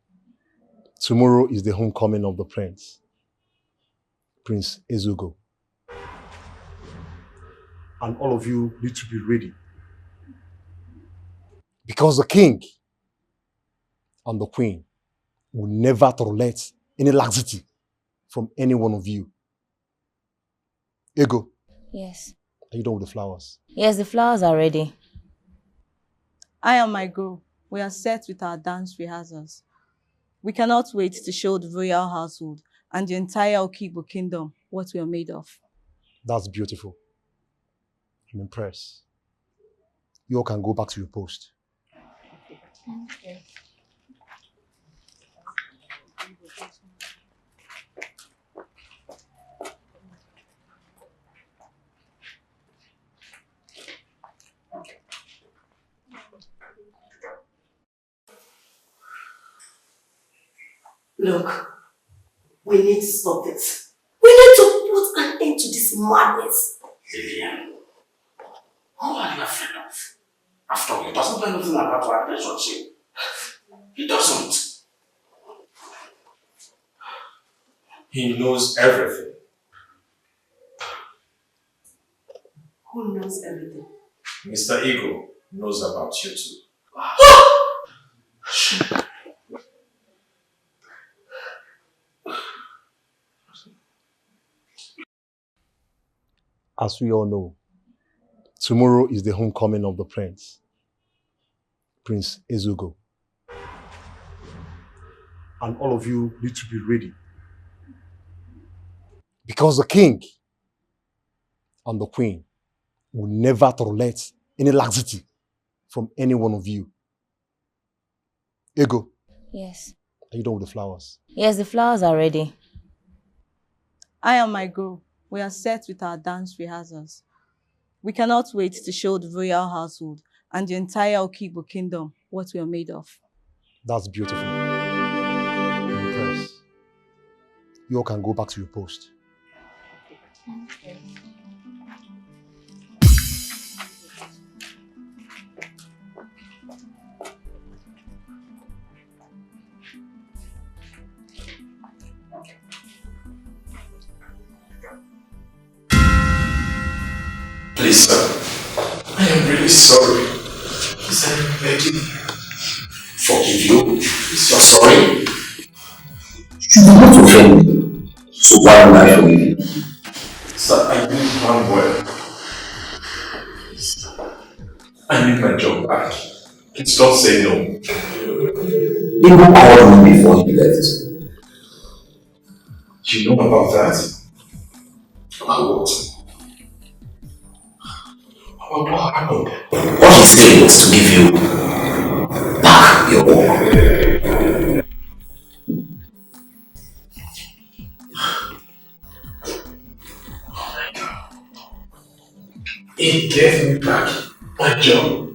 tomorrow is the homecoming of the prince, Prince Ezugo. And all of you need to be ready. Because the king and the queen will never tolerate any laxity from any one of you. Ego, Yes. are you done with the flowers? Yes, the flowers are ready. I and my girl, we are set with our dance rehearsals. We cannot wait to show the royal household and the entire Okigbo kingdom what we are made of. That's beautiful. I'm impressed. You all can go back to your post. Okay. Look, we need to stop this. We need to put an end to this madness. Lillian, who are you afraid of? After all, he doesn't know anything about our relationship. He doesn't. He knows everything. Who knows everything? Mr. Ego knows about you too. As we all know, tomorrow is the homecoming of the prince, Prince Ezugo. And all of you need to be ready. Because the king and the queen will never tolerate any laxity from any one of you. Ego, Yes. are you done with the flowers? Yes, the flowers are ready. I and my girl, we are set with our dance rehearsals. We cannot wait to show the royal household and the entire Okigbo kingdom what we are made of. That's beautiful. I'm impressed. You all can go back to your post. Okay. Please, sir. I am really sorry. Please, I am begging. Forgive you? You're sorry? You do not offend me, so why would I forgive you? Sir, I didn't plan well. I need my job back. Please don't say no. People called me before he left. You know about that? About what? About what happened? What he said was to give you back your work. He gave me back my job.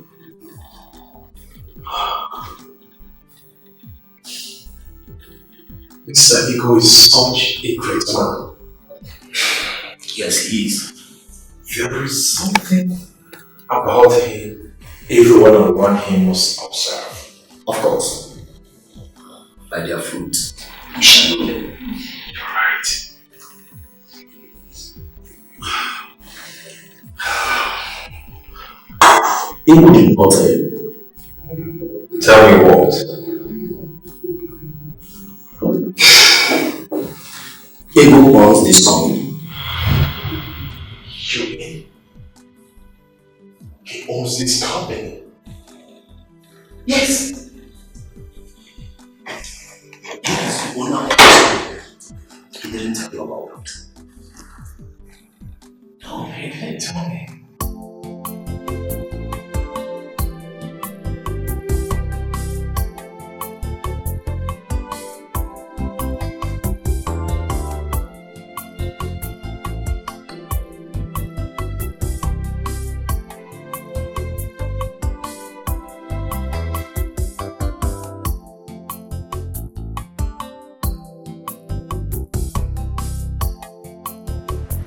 Mr. Ego is such a great man. Yes, he is. There is something about him everyone around him must observe. Of course. By their fruit, you shall know them. You're right. Ego did not tell you. Tell me what? Ego owns this company. You mean he owns this company? Yes. He is the owner of this company. He didn't tell you about that. No, he didn't tell me.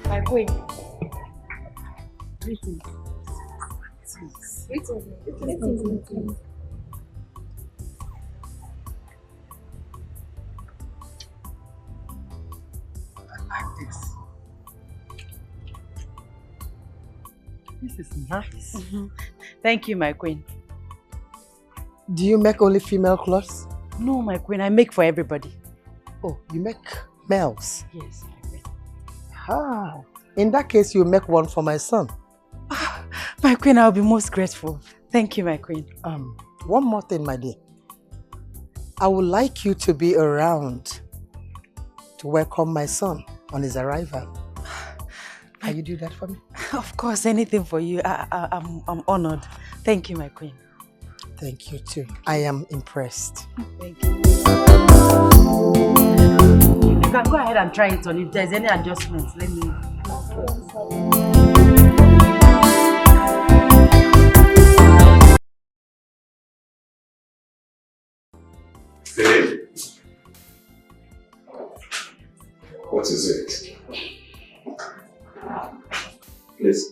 My queen. Listen. This is nice. Thank you, my queen. Do you make only female clothes? No, my queen, I make for everybody. Oh, you make males? Yes, my queen. Ah, in that case, you make one for my son. My queen, I'll be most grateful. Thank you, my queen. One more thing, my dear. I would like you to be around to welcome my son on his arrival. Can you do that for me? Of course, anything for you. I'm honored. Thank you, my queen. Thank you too. I am impressed. Thank you. You can go ahead and try it on. If there's any adjustments, let me know. Philip? What is it? Please,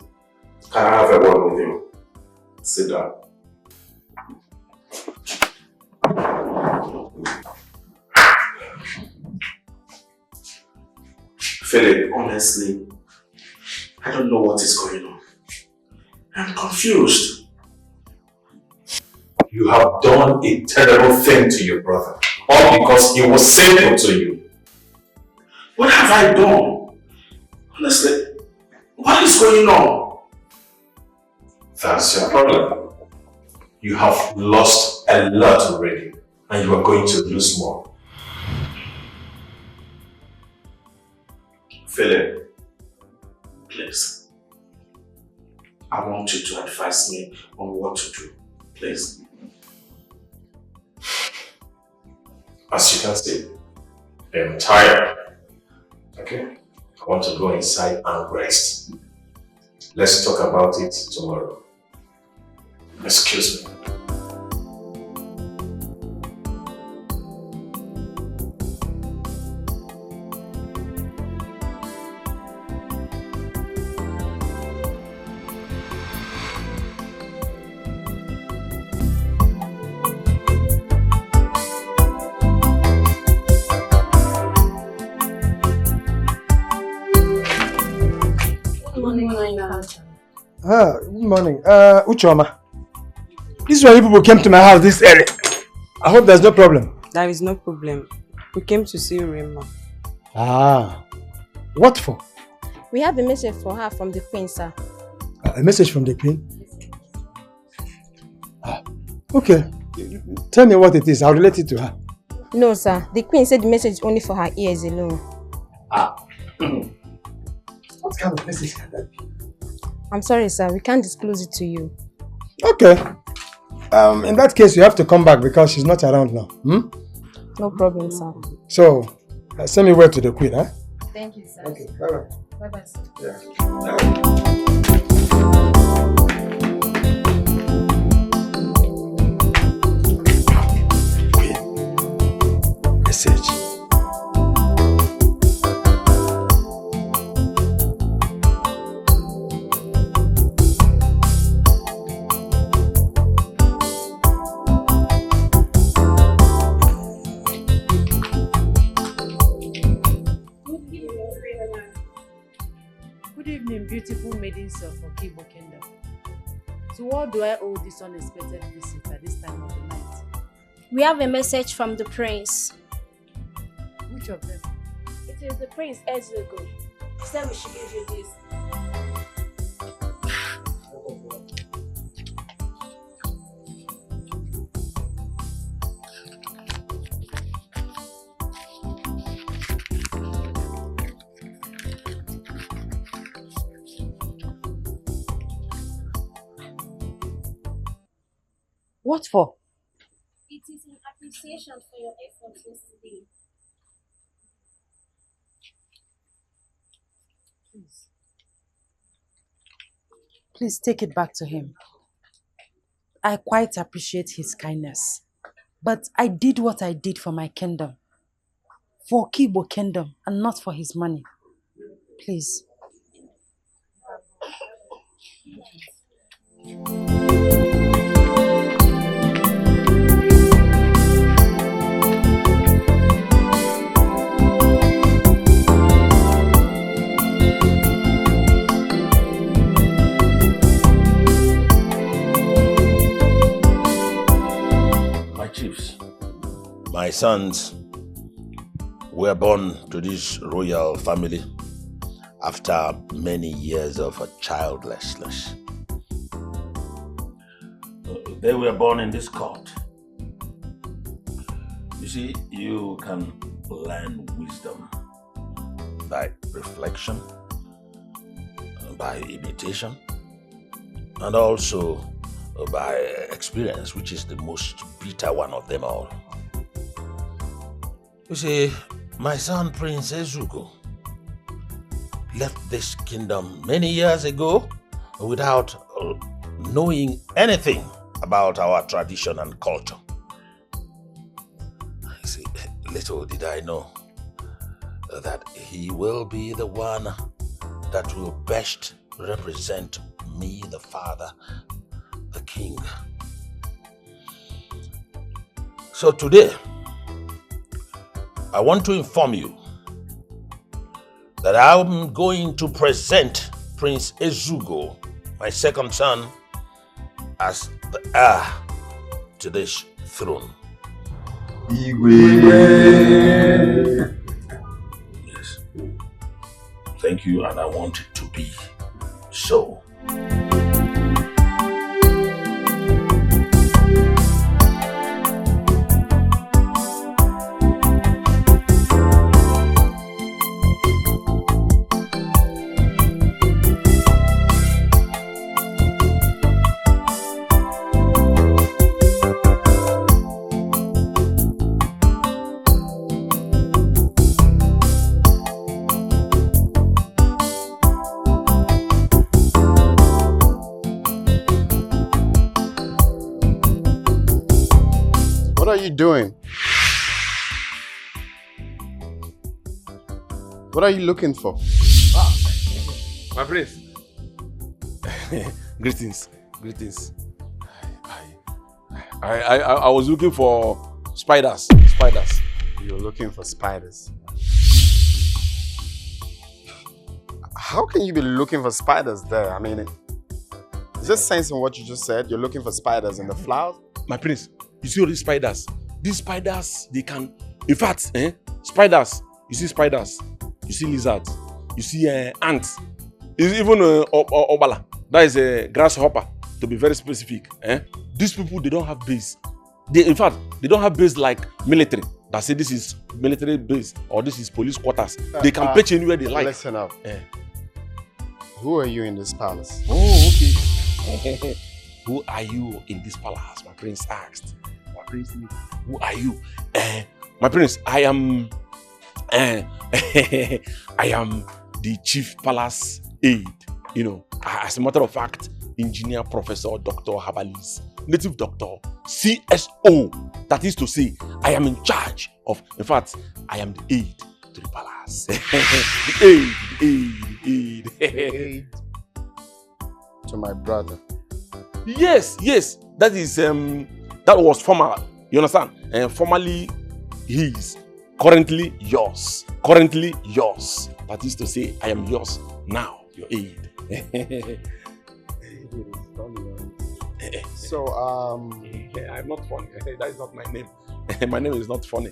can I have a word with you? Sit down. Philip, honestly, I don't know what is going on. I'm confused. You have done a terrible thing to your brother, all because he was simple to you. What have I done? Honestly, what is going on? That's your problem. You have lost a lot already, and you are going to lose more. Philip, please. I want you to advise me on what to do, please. As you can see, I'm tired. Okay? I want to go inside and rest. Let's talk about it tomorrow. Excuse me. Good morning. Uchoma. These were people who came to my house this early. I hope there's no problem. There is no problem. We came to see Rema. Ah. What for? We have a message for her from the queen, sir. A message from the queen? Okay. Tell me what it is. I'll relate it to her. No, sir. The queen said the message is only for her ears alone. What kind of message can that be? I'm sorry, sir. We can't disclose it to you. Okay. In that case, you have to come back because she's not around now. No problem, sir. So, send me word to the queen, huh? Thank you, sir. Okay, bye-bye. Bye-bye, sir. Yeah. Message. Good evening, beautiful maidens of Okojie Kingdom. To what do I owe this unexpected visit at this time of the night? We have a message from the prince. Which of them? It is the prince Etiko. He said we should give you this. What for? It is in appreciation for your efforts yesterday. Please take it back to him. I quite appreciate his kindness. But I did what I did for my kingdom. For Okojie Kingdom and not for his money. Please. My sons were born to this royal family after many years of childlessness. They were born in this court. You see, you can learn wisdom by reflection, by imitation, and also by experience, which is the most bitter one of them all. You see, my son Prince Ezugo left this kingdom many years ago without knowing anything about our tradition and culture. You see, little did I know that he will be the one that will best represent me, the father, the king. So today, I want to inform you that I'm going to present Prince Ezugo, my second son, as the heir to this throne. Yes. Thank you, and I want it to be so. What are you doing? What are you looking for? My prince. Greetings. I was looking for spiders. You're looking for spiders? How can you be looking for spiders there? I mean, is this sense in what you just said? You're looking for spiders in the flowers? My prince, you see all these spiders? These spiders, they can... In fact, spiders. You see spiders. You see lizards. You see ants. Even obala. That is a grasshopper, to be very specific. These people, they don't have base. In fact, they don't have base like military. That say this is military base or this is police quarters. They can pitch anywhere they like. Listen up. Who are you in this palace? Oh, okay. Who are you in this palace? My prince asked. My prince, who are you? My prince, I am the chief palace aide. You know, as a matter of fact, engineer, professor, doctor, herbalist, native doctor, CSO. That is to say, I am in charge of, in fact, I am the aide to the palace. the aide. To my brother. Yes. That is, that was former, you understand? Formerly his, currently yours. That is to say, I am yours now, your aide. So, I'm not funny. That is not my name. My name is not funny.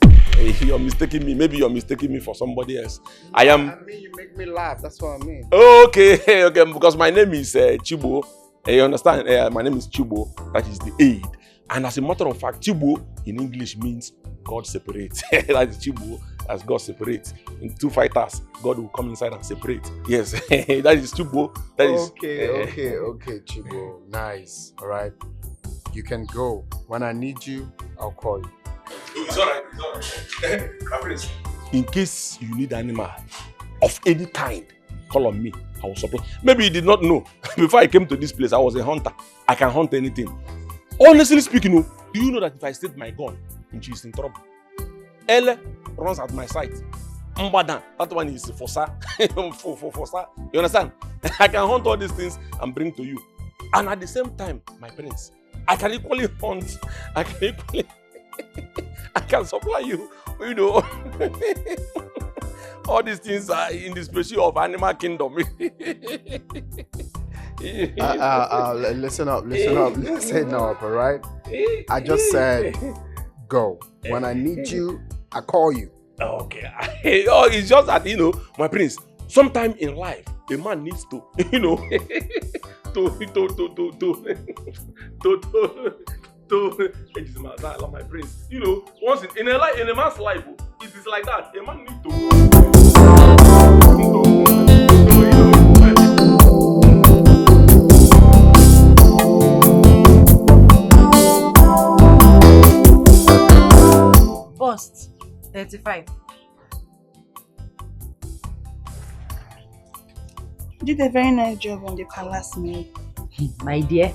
You're mistaking me. Maybe you're mistaking me for somebody else. I mean, you make me laugh. That's what I mean. Okay. Because my name is Chibo. You understand? My name is Chibo. That is the aide. And as a matter of fact, Chibo in English means God separates. That is Chibo, as God separates. In two fighters, God will come inside and separate. Yes, that is Chibo. Okay, Chibo. Nice. All right. You can go. When I need you, I'll call you. It's all right. In case you need animal of any kind, call on me. I will supply. Maybe you did not know. Before I came to this place, I was a hunter. I can hunt anything. Honestly speaking, do you know that if I state my gun, she's in trouble? Ele runs at my side. Mbadan, that one is Fosa. Fosa. You understand? I can hunt all these things and bring to you. And at the same time, my prince, I can equally hunt. I can supply you, you know. All these things are in the species of animal kingdom. Listen up, all right? I just said, Go. When I need you, I call you. Okay. Oh, it's just that, my prince, sometime in life, a man needs to, my prince. Once in a man's life, it is like that. A man needs Bust 35. You did a very nice job on the palace meal. My dear,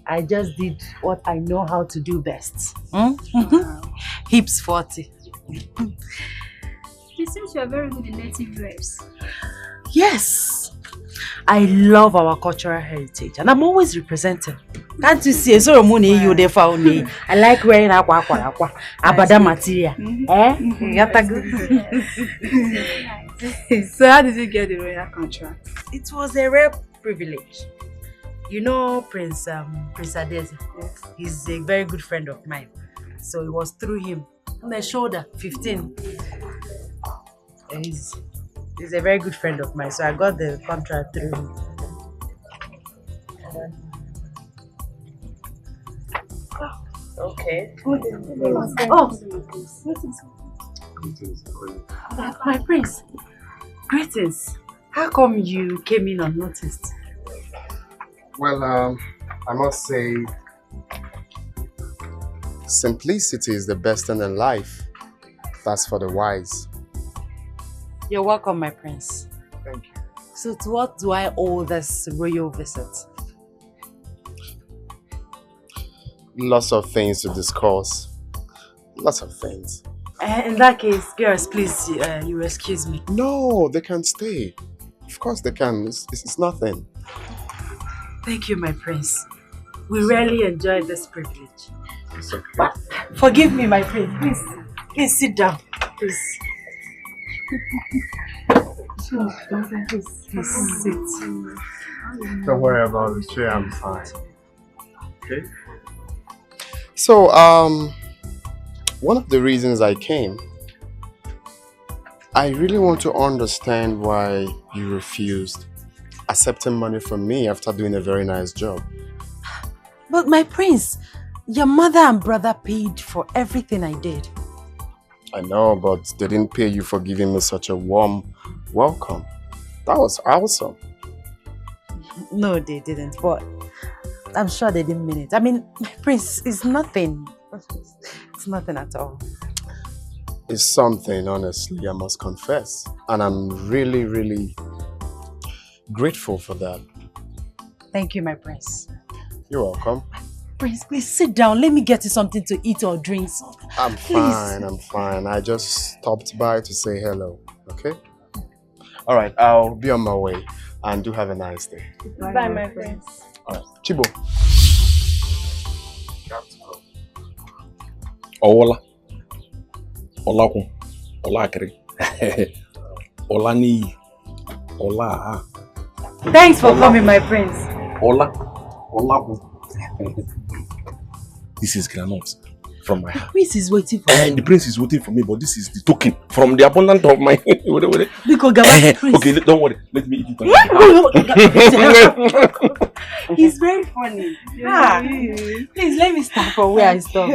I just did what I know how to do best. Hips 40. It seems you are very good in native dress. Yes, I love our cultural heritage and I'm always representing. Can't you see? So I like wearing abada material. So how did you get the royal contract? It was a rare privilege. You know Prince Adesi? Yes. He's a very good friend of mine. So it was through him. On the shoulder, 15. He's a very good friend of mine. So I got the contract through him. Okay. My prince. Greetings. How come you came in unnoticed? Well, I must say, simplicity is the best thing in life. That's for the wise. You're welcome, my prince. Thank you. So to what do I owe this royal visit? Lots of things to discuss. Lots of things. In that case, girls, please, you excuse me. No, they can stay. Of course they can. It's nothing. Thank you, my prince. We really enjoy this privilege. It's okay. But forgive me, my prince. Please sit down. Please. Please sit. Don't worry about the chair. I'm fine. Okay. So, one of the reasons I came, I really want to understand why you refused accepting money from me after doing a very nice job. But my prince, your mother and brother paid for everything I did. I know, but they didn't pay you for giving me such a warm welcome. That was awesome. No, they didn't, but I'm sure they didn't mean it. I mean, my prince, it's nothing. It's nothing at all. It's something, honestly, I must confess. And I'm really, really grateful for that. Thank you, my prince. You're welcome. Prince, please sit down. Let me get you something to eat or drink. I'm fine, I'm fine. I just stopped by to say hello, okay? All right, I'll be on my way. And do have a nice day. Bye, my friends. All right, Chibo. Ola. Olakun. Olakiri. Olani. Ola. Thanks for coming, my prince. Ola. Olakun. This is granite from my heart. The prince is waiting for you. The prince is waiting for me, but this is the token from the abundance of my... Okay, don't worry. Let me eat it. He's very funny. Please, let me start from where I stopped.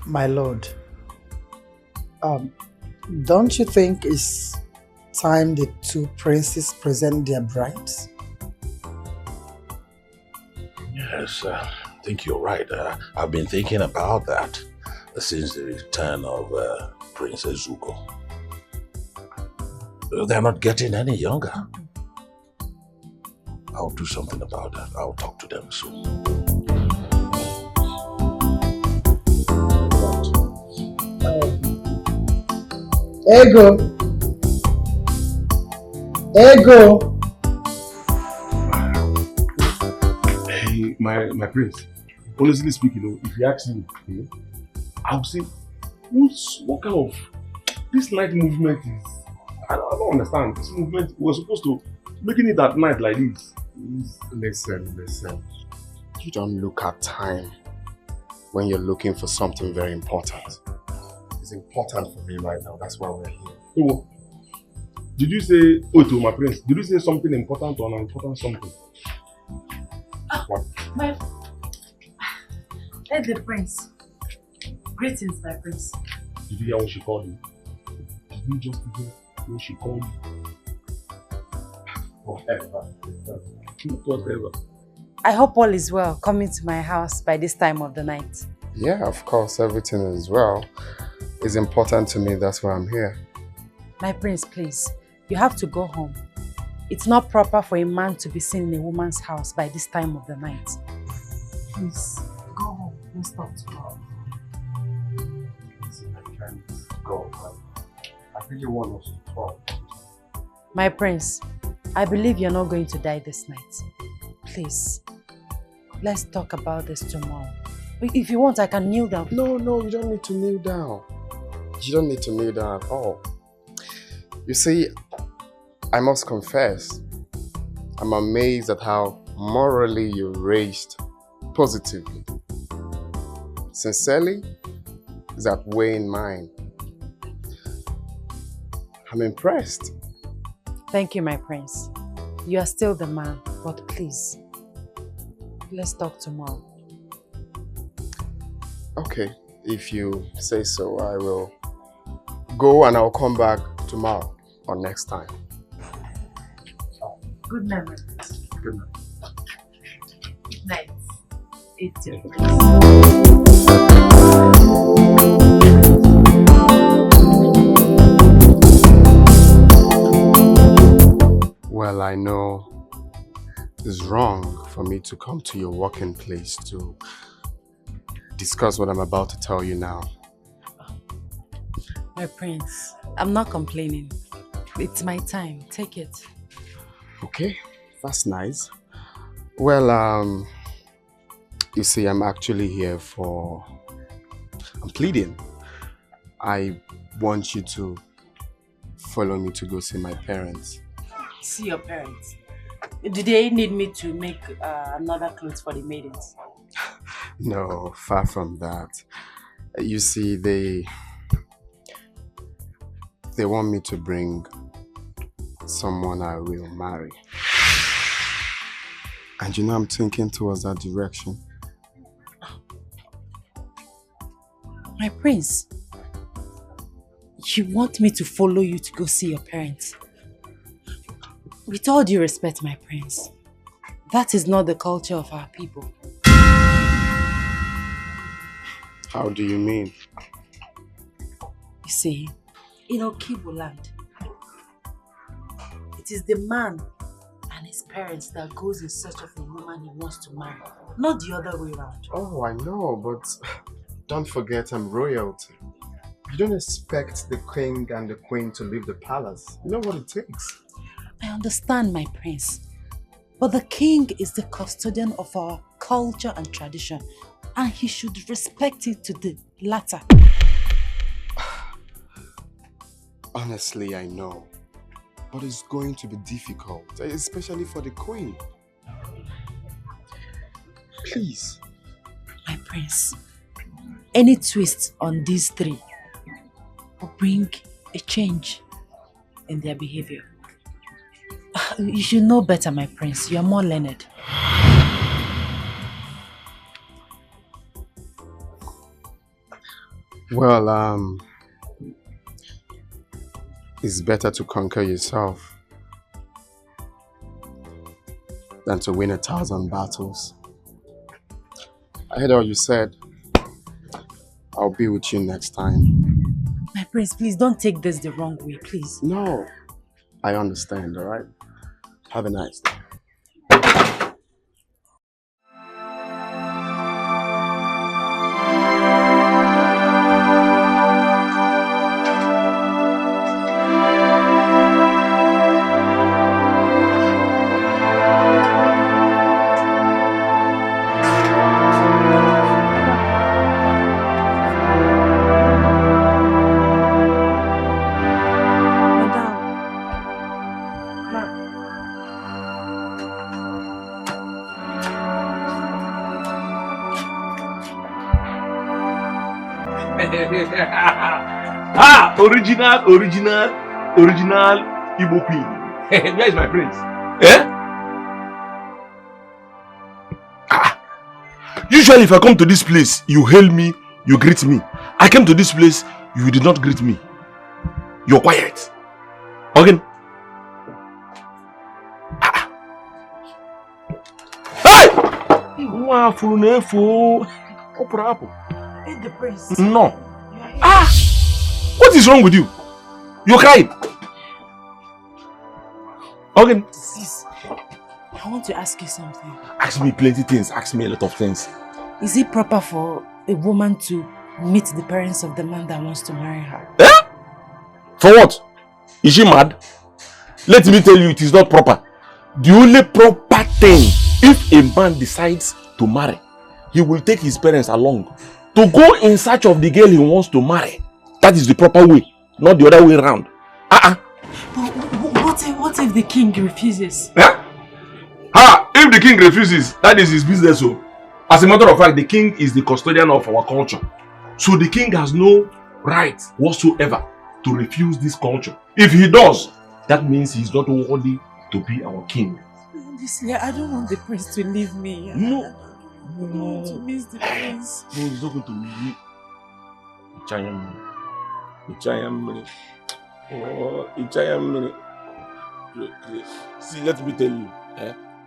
My lord, don't you think it's time the two princes present their brides? Yes, I think you're right. I've been thinking about that since the return of Princess Zuko. They're not getting any younger. I'll do something about that. I'll talk to them soon. Ego! Hey, my prince. Honestly speaking, if you ask me, I would say, what kind of this night movement is? I don't understand. This movement, we're supposed to making it at night like this. Listen. You don't look at time. when you're looking for something very important. It's important for me right now. That's why we're here. Oh, did you say, to my prince, did you say something important or unimportant something? What? Hey, the prince. Greetings, my prince. Did you hear what she called you? Did you just hear what she called you? Whatever. Whatever. I hope all is well coming to my house by this time of the night. Yeah, of course, everything is well. It's important to me, that's why I'm here. My prince, please, you have to go home. It's not proper for a man to be seen in a woman's house by this time of the night. Please, go home. Let's talk tomorrow. I can't go. I really want us to talk. My prince, I believe you're not going to die this night. Please, let's talk about this tomorrow. If you want, I can kneel down. No, you don't need to kneel down. You don't need to kneel down at all. You see, I must confess, I'm amazed at how morally you're raised positively. Sincerely, is that way in mind. I'm impressed. Thank you, my prince. You are still the man, but please, let's talk tomorrow. Okay, if you say so, I will go and I'll come back tomorrow or next time. Good night, my prince. Good night. Good night. It's your Well, I know it's wrong for me to come to your working place to discuss what I'm about to tell you now. My prince, I'm not complaining. It's my time. Take it. Okay, that's nice. Well, you see, I'm actually here I'm pleading. I want you to follow me to go see my parents. See your parents. Do they need me to make another clothes for the maidens? No, far from that. You see, they want me to bring someone I will marry. And you know, I'm thinking towards that direction. My prince, you want me to follow you to go see your parents? With all due respect, my prince, that is not the culture of our people. How do you mean? You see, in Okojie land, it is the man and his parents that goes in search of a woman he wants to marry, not the other way around. Oh, I know, but don't forget I'm royalty. You don't expect the king and the queen to leave the palace. You know what it takes. I understand, my prince, but the king is the custodian of our culture and tradition, and he should respect it to the latter. Honestly, I know, but it's going to be difficult, especially for the queen. Please. My prince, any twist on these three will bring a change in their behavior. You should know better, my prince. You are more learned. Well, it's better to conquer yourself than to win 1,000 battles. I heard all you said. I'll be with you next time. My prince, please don't take this the wrong way, please. No, I understand, all right? Have a nice day. Original Igbo queen. Where is my prince? Eh? Usually if I come to this place, you hail me, you greet me. I came to this place, you did not greet me. You're quiet. Okay? Hey! Hey, the prince. No. What is wrong with you? You cried. Okay. Sis, I want to ask you something. Ask me plenty things. Ask me a lot of things. Is it proper for a woman to meet the parents of the man that wants to marry her? Eh? For what? Is she mad? Let me tell you, it is not proper. The only proper thing, if a man decides to marry, he will take his parents along to go in search of the girl he wants to marry. That is the proper way, not the other way around. But what if the king refuses? Yeah? If the king refuses, that is his business. So, as a matter of fact, the king is the custodian of our culture. So the king has no right whatsoever to refuse this culture. If he does, that means he's not worthy to be our king. Honestly, I don't want the prince to leave me. No. I don't want to miss the prince. No, he's not going to leave me. See, let me tell you,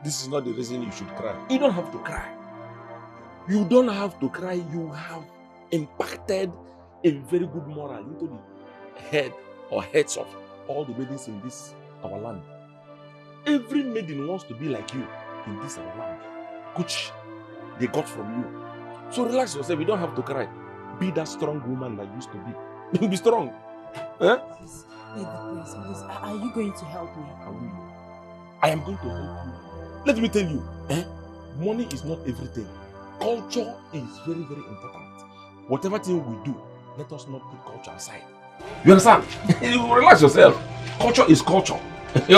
this is not the reason you should cry. You don't have to cry. You don't have to cry. You have impacted a very good moral into the head or heads of all the maidens in this our land. Every maiden wants to be like you in this our land, which they got from you. So relax yourself. You don't have to cry. Be that strong woman that you used to be. Be strong. Eh? Please, are you going to help me? I am going to help you. Let me tell you, money is not everything. Culture is very, very important. Whatever thing we do, let us not put culture aside. You understand? Relax yourself. Culture is culture. I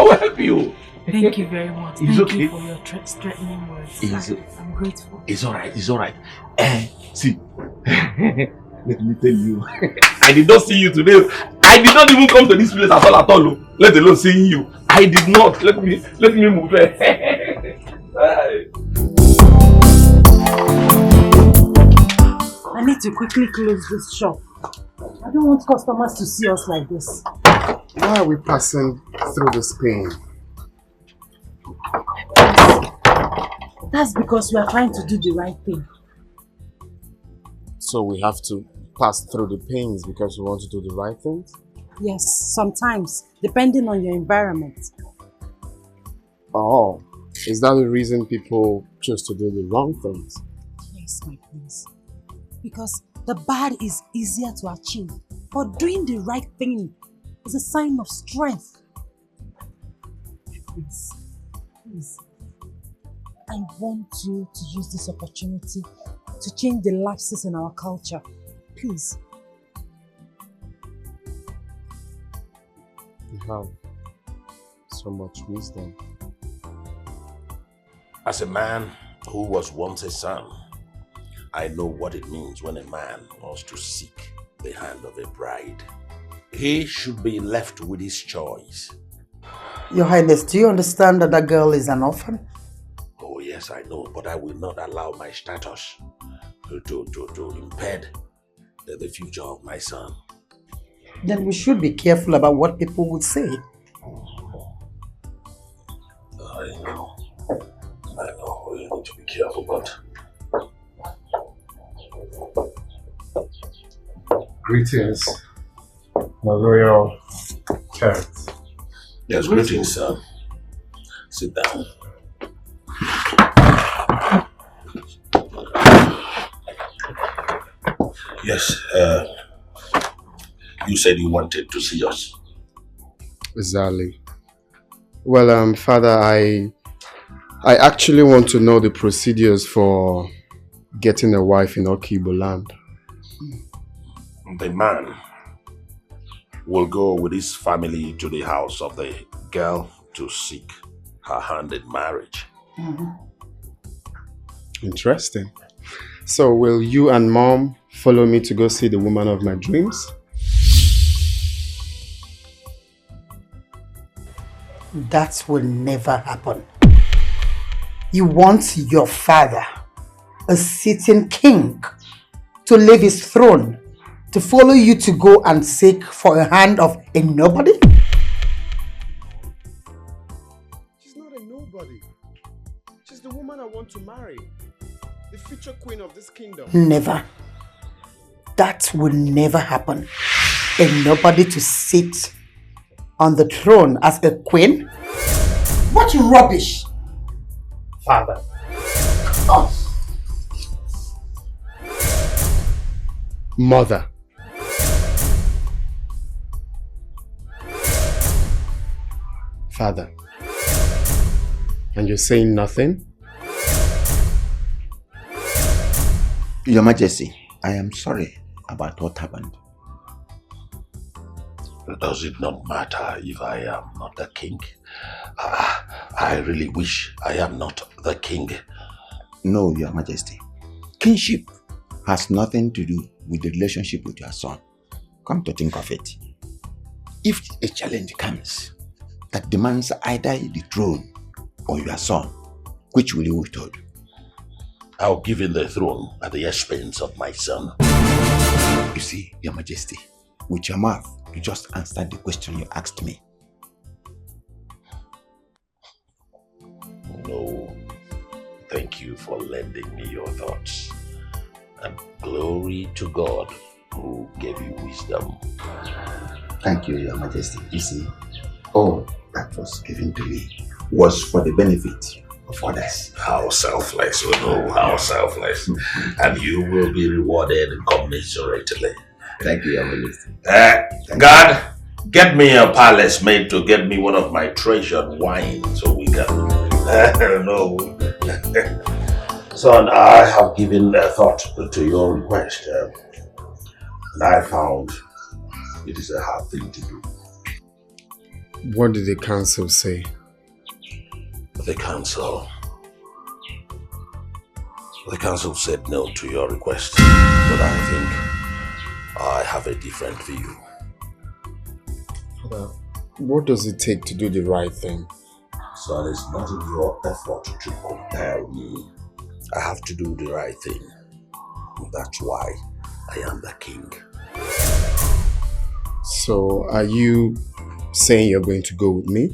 will help you. Thank you very much. It's Thank okay. you for your threatening words. I'm grateful. It's alright. It's alright. See, let me tell you, I did not see you today. I did not even come to this place at all. Let alone seeing you. I did not. Let me move. I need to quickly close this shop. I don't want customers to see us like this. Why are we passing through this pain? That's because we are trying to do the right thing. So we have to pass through the pains because we want to do the right things? Yes, sometimes, depending on your environment. Oh, is that the reason people choose to do the wrong things? Yes, my prince. Because the bad is easier to achieve, but doing the right thing is a sign of strength. Please, I want you to use this opportunity to change the lapses in our culture. Please. You have so much wisdom. As a man who was once a son, I know what it means when a man wants to seek the hand of a bride. He should be left with his choice. Your Highness, do you understand that that girl is an orphan? Oh yes, I know, but I will not allow my status to impede the future of my son. Then we should be careful about what people would say. I know, we need to be careful, but... Greetings, my royal parents. Yes, greetings, sir. Sit down. Yes, you said you wanted to see us. Exactly. Well, Father, I actually want to know the procedures for getting a wife in Okojie land. The man will go with his family to the house of the girl to seek her hand in marriage. Interesting. So will you and Mom follow me to go see the woman of my dreams? That will never happen. You want your father, a sitting king, to leave his throne, to follow you to go and seek for a hand of a nobody? She's not a nobody. She's the woman I want to marry. The future queen of this kingdom. Never. That will never happen. A nobody to sit on the throne as a queen? What rubbish! Father. Oh. Mother. Father. And you're saying nothing? Your Majesty, I am sorry about what happened. Does it not matter if I am not the king? I really wish I am not the king. No, Your Majesty. Kingship has nothing to do with the relationship with your son. Come to think of it. If a challenge comes that demands either the throne or your son, which will you withhold? I'll give him the throne at the expense of my son. You see, Your Majesty, with your mouth, you just answered the question you asked me. No, thank you for lending me your thoughts. And glory to God who gave you wisdom. Thank you, Your Majesty. You see, all that was given to me was for the benefit of others. How selfless, oh no, how selfless. And you will be rewarded commensurately. Thank you, Your Majesty. God, get me a palace maid to get me one of my treasured wine so we can... no. Son, I have given a thought to your request. And I found it is a hard thing to do. What did the council say? The council said no to your request, but I think I have a different view. Father, what does it take to do the right thing? Son, it's not in your effort to compel me. I have to do the right thing. That's why I am the king. So, are you saying you're going to go with me?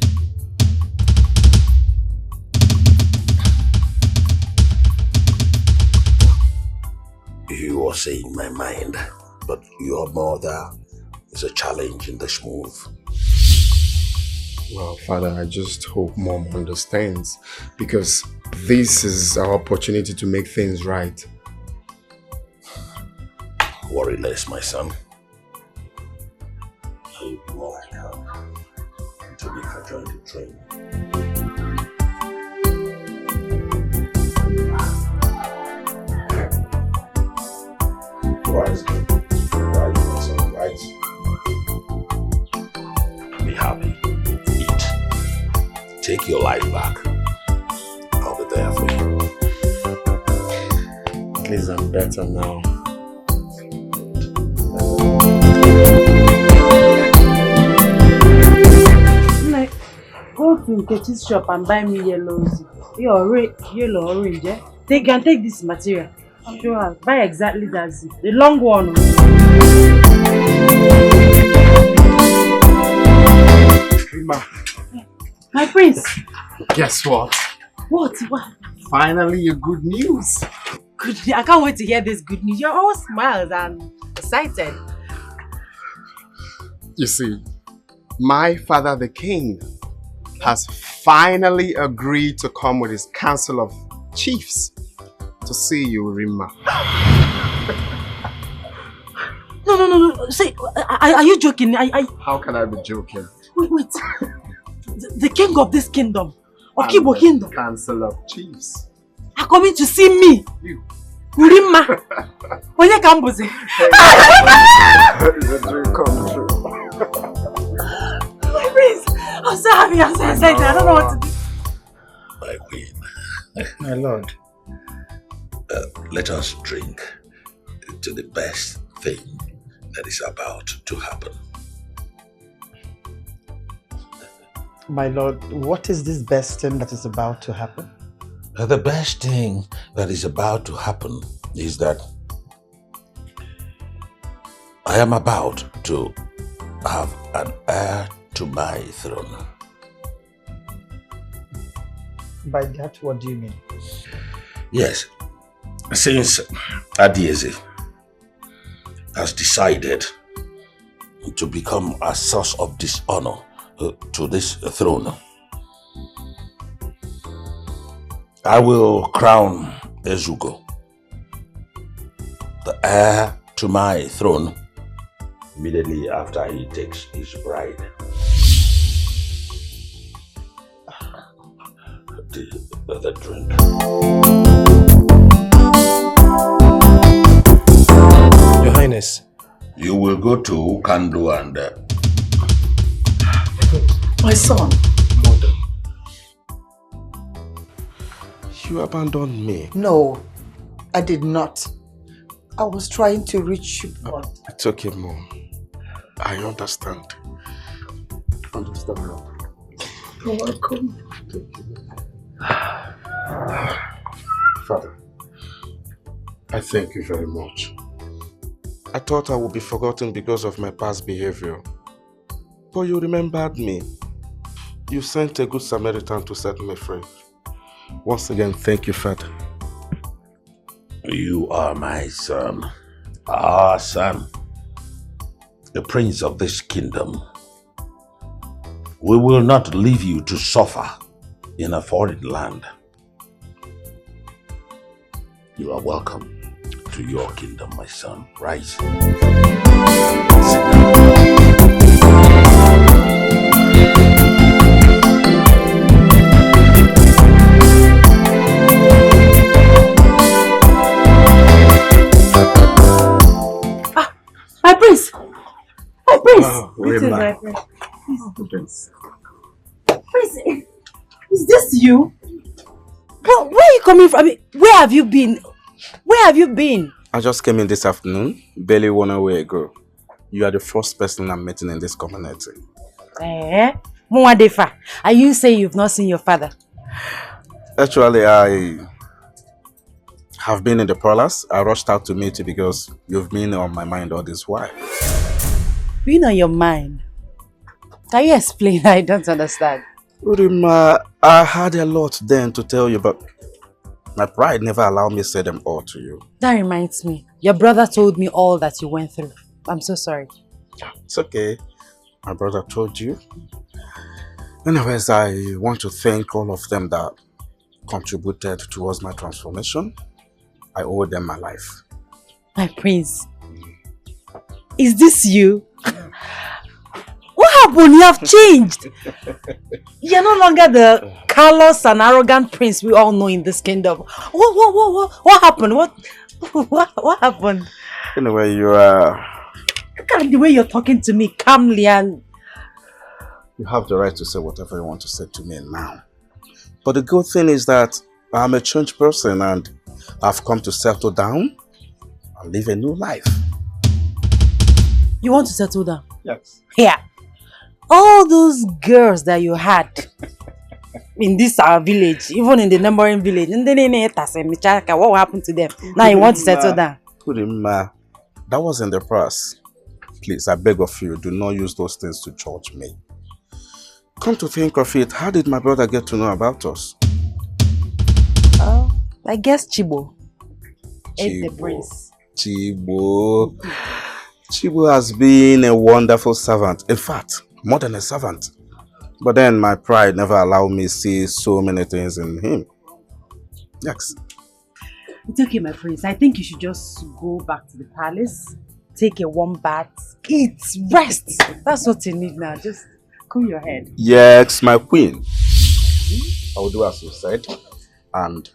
You are saying my mind, but your mother is a challenge in this move. Well, Father, I just hope Mom understands, because this is our opportunity to make things right. Worry less, my son. I will do all I can to make her join the train. Rise, my son, rise. Be happy. Eat. Take your life back. I'll be there for you. At least I'm better now. Like, go to Nkechi's shop and buy me yellows. Yellow orange, eh? Take this material. I'm sure I'll buy exactly that zip. The long one. Rima. My prince. Guess what? What? Finally, your good news. Good news. I can't wait to hear this good news. You're all smiles and excited. You see, my father, the king, has finally agreed to come with his council of chiefs to see you, Rima. No. Say, are you joking? How can I be joking? Wait. The king of this kingdom, Okibo kingdom, council of chiefs, are coming to see me. You. Rima. Onye Kambuzi. Your dream come true. My prince, I'm so happy, I'm so excited. I don't know what to do. My queen. My lord. Let us drink the best thing that is about to happen. My lord, what is this best thing that is about to happen? The best thing that is about to happen is that I am about to have an heir to my throne. By that, what do you mean? Yes, since Adieze has decided to become a source of dishonor to this throne, I will crown Ezugo, the heir to my throne, immediately after he takes his bride. The drink. Your Highness. You will go to Kandu and... My son. Mother. You abandoned me. No, I did not. I was trying to reach you, but... It's okay, Mom. I understand. Understand now. You're welcome. Father, I thank you very much. I thought I would be forgotten because of my past behavior. But you remembered me. You sent a good Samaritan to set me free. Once again, thank you, Father. You are my son, our son, the prince of this kingdom. We will not leave you to suffer in a foreign land. You are welcome to your kingdom, my son. Rise. Sit down. My prince! My prince! Oh, This is Rema. my prince. Prince, is this you? Where are you coming from? I mean, where have you been? Where have you been? I just came in this afternoon, barely 1 hour ago. You are the first person I'm meeting in this community. Mwadefa, are you saying you've not seen your father? Actually, I have been in the palace. I rushed out to meet you because you've been on my mind all this while. Been on your mind? Can you explain? I don't understand. Urima, I had a lot then to tell you, but my pride never allowed me to say them all to you. That reminds me. Your brother told me all that you went through. I'm so sorry. It's okay. My brother told you. Anyways, I want to thank all of them that contributed towards my transformation. I owe them my life. My prince. Is this you? What happened? You have changed. You're no longer the callous and arrogant prince we all know in this kingdom. What happened? What happened? Anyway, you are... Look at the way you're talking to me calmly and... You have the right to say whatever you want to say to me now. But the good thing is that I'm a changed person and I've come to settle down and live a new life. You want to settle down? Yes. Yeah. All those girls that you had in this our village, even in the neighboring village, what happened to them? Now you want to settle down? Kurima, that was in the past. Please, I beg of you, do not use those things to judge me. Come to think of it, how did my brother get to know about us? Oh, I guess Chibo ate the prince. Chibo has been a wonderful servant. In fact, more than a servant. But then my pride never allowed me to see so many things in him. Yes. It's okay, my prince. I think you should just go back to the palace, take a warm bath, eat, rest. That's what you need now. Just cool your head. Yes, my queen. I will do as you said, and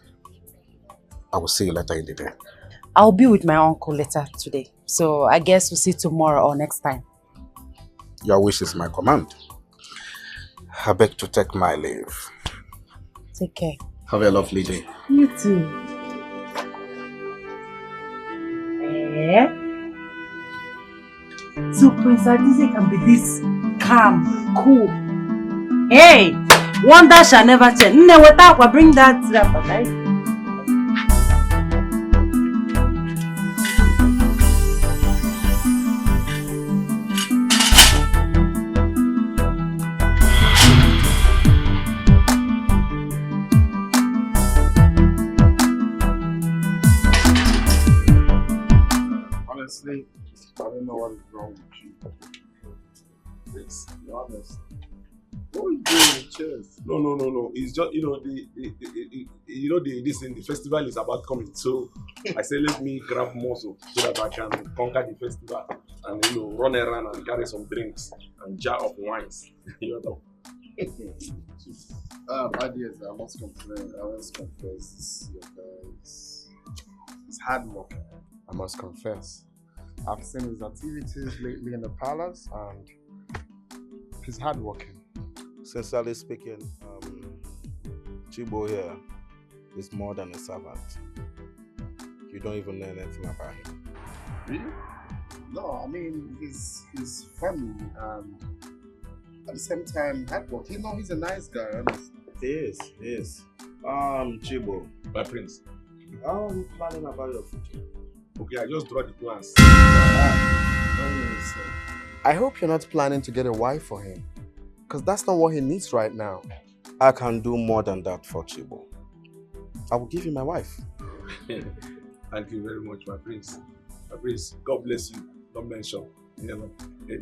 I will see you later in the day. I'll be with my uncle later today. So I guess we'll see tomorrow or next time. Your wish is my command. I beg to take my leave. Take care. Have a lovely day. You too. Eh? So Prince Adize can be this calm, cool. Hey! Wonder shall never change. Nne, bring that wrapper, right? Honestly, I don't know what is wrong with you. Please, be honest. What are you doing in chairs? No. It's just the festival is about coming. So I say let me grab muscle so that I can conquer the festival and run around and carry some drinks and jar of wines. Ideas, I must confess, your guys, it's hard work. I must confess. I've seen his activities lately in the palace and he's hardworking. Sincerely speaking, Chibo here is more than a servant. You don't even know anything about him. Really? No, I mean, he's funny and at the same time hardworking. He's a nice guy, honestly. He is. Chibo, my prince. How are you planning about your future? Okay, I just draw the plans. I hope you're not planning to get a wife for him. Because that's not what he needs right now. I can do more than that for Chibo. I will give you my wife. Thank you very much, my prince. My prince, God bless you. Don't mention.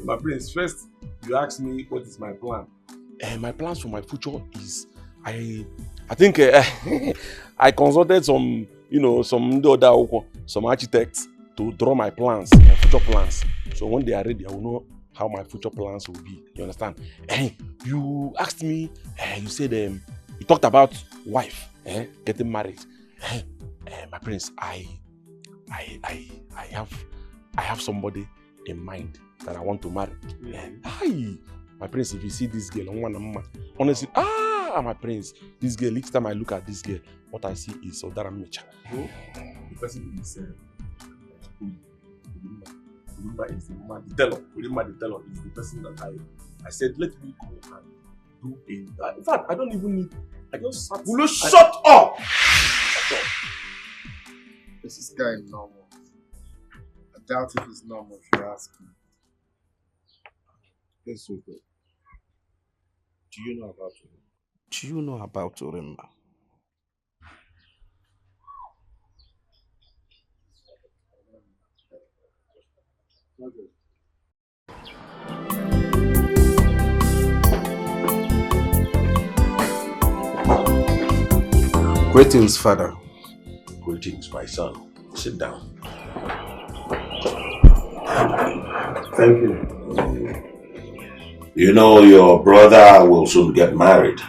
My prince, first, you asked me what is my plan. My plans for my future is, I think I consulted some architects to draw my plans, my future plans. So when they are ready, I will know how my future plans will be. You understand? You asked me, you said, you talked about wife, getting married. My prince, I have somebody in mind that I want to marry. My prince, if you see this girl, honestly, my prince, this girl, each time I look at this girl, what I see is Odara Mecha. The person is Udumba is the woman, the teller. Udumba the teller is the person that I said, let me go and do it. In fact, I don't even need, I just sat. Will you shut up? Shut up. Is this guy normal? I doubt if he's normal if you ask me. It's so good. Do you know about Urimba? Do you know about Urimba? Greetings, father. Greetings, my son. Sit down. Thank you. You know your brother will soon get married.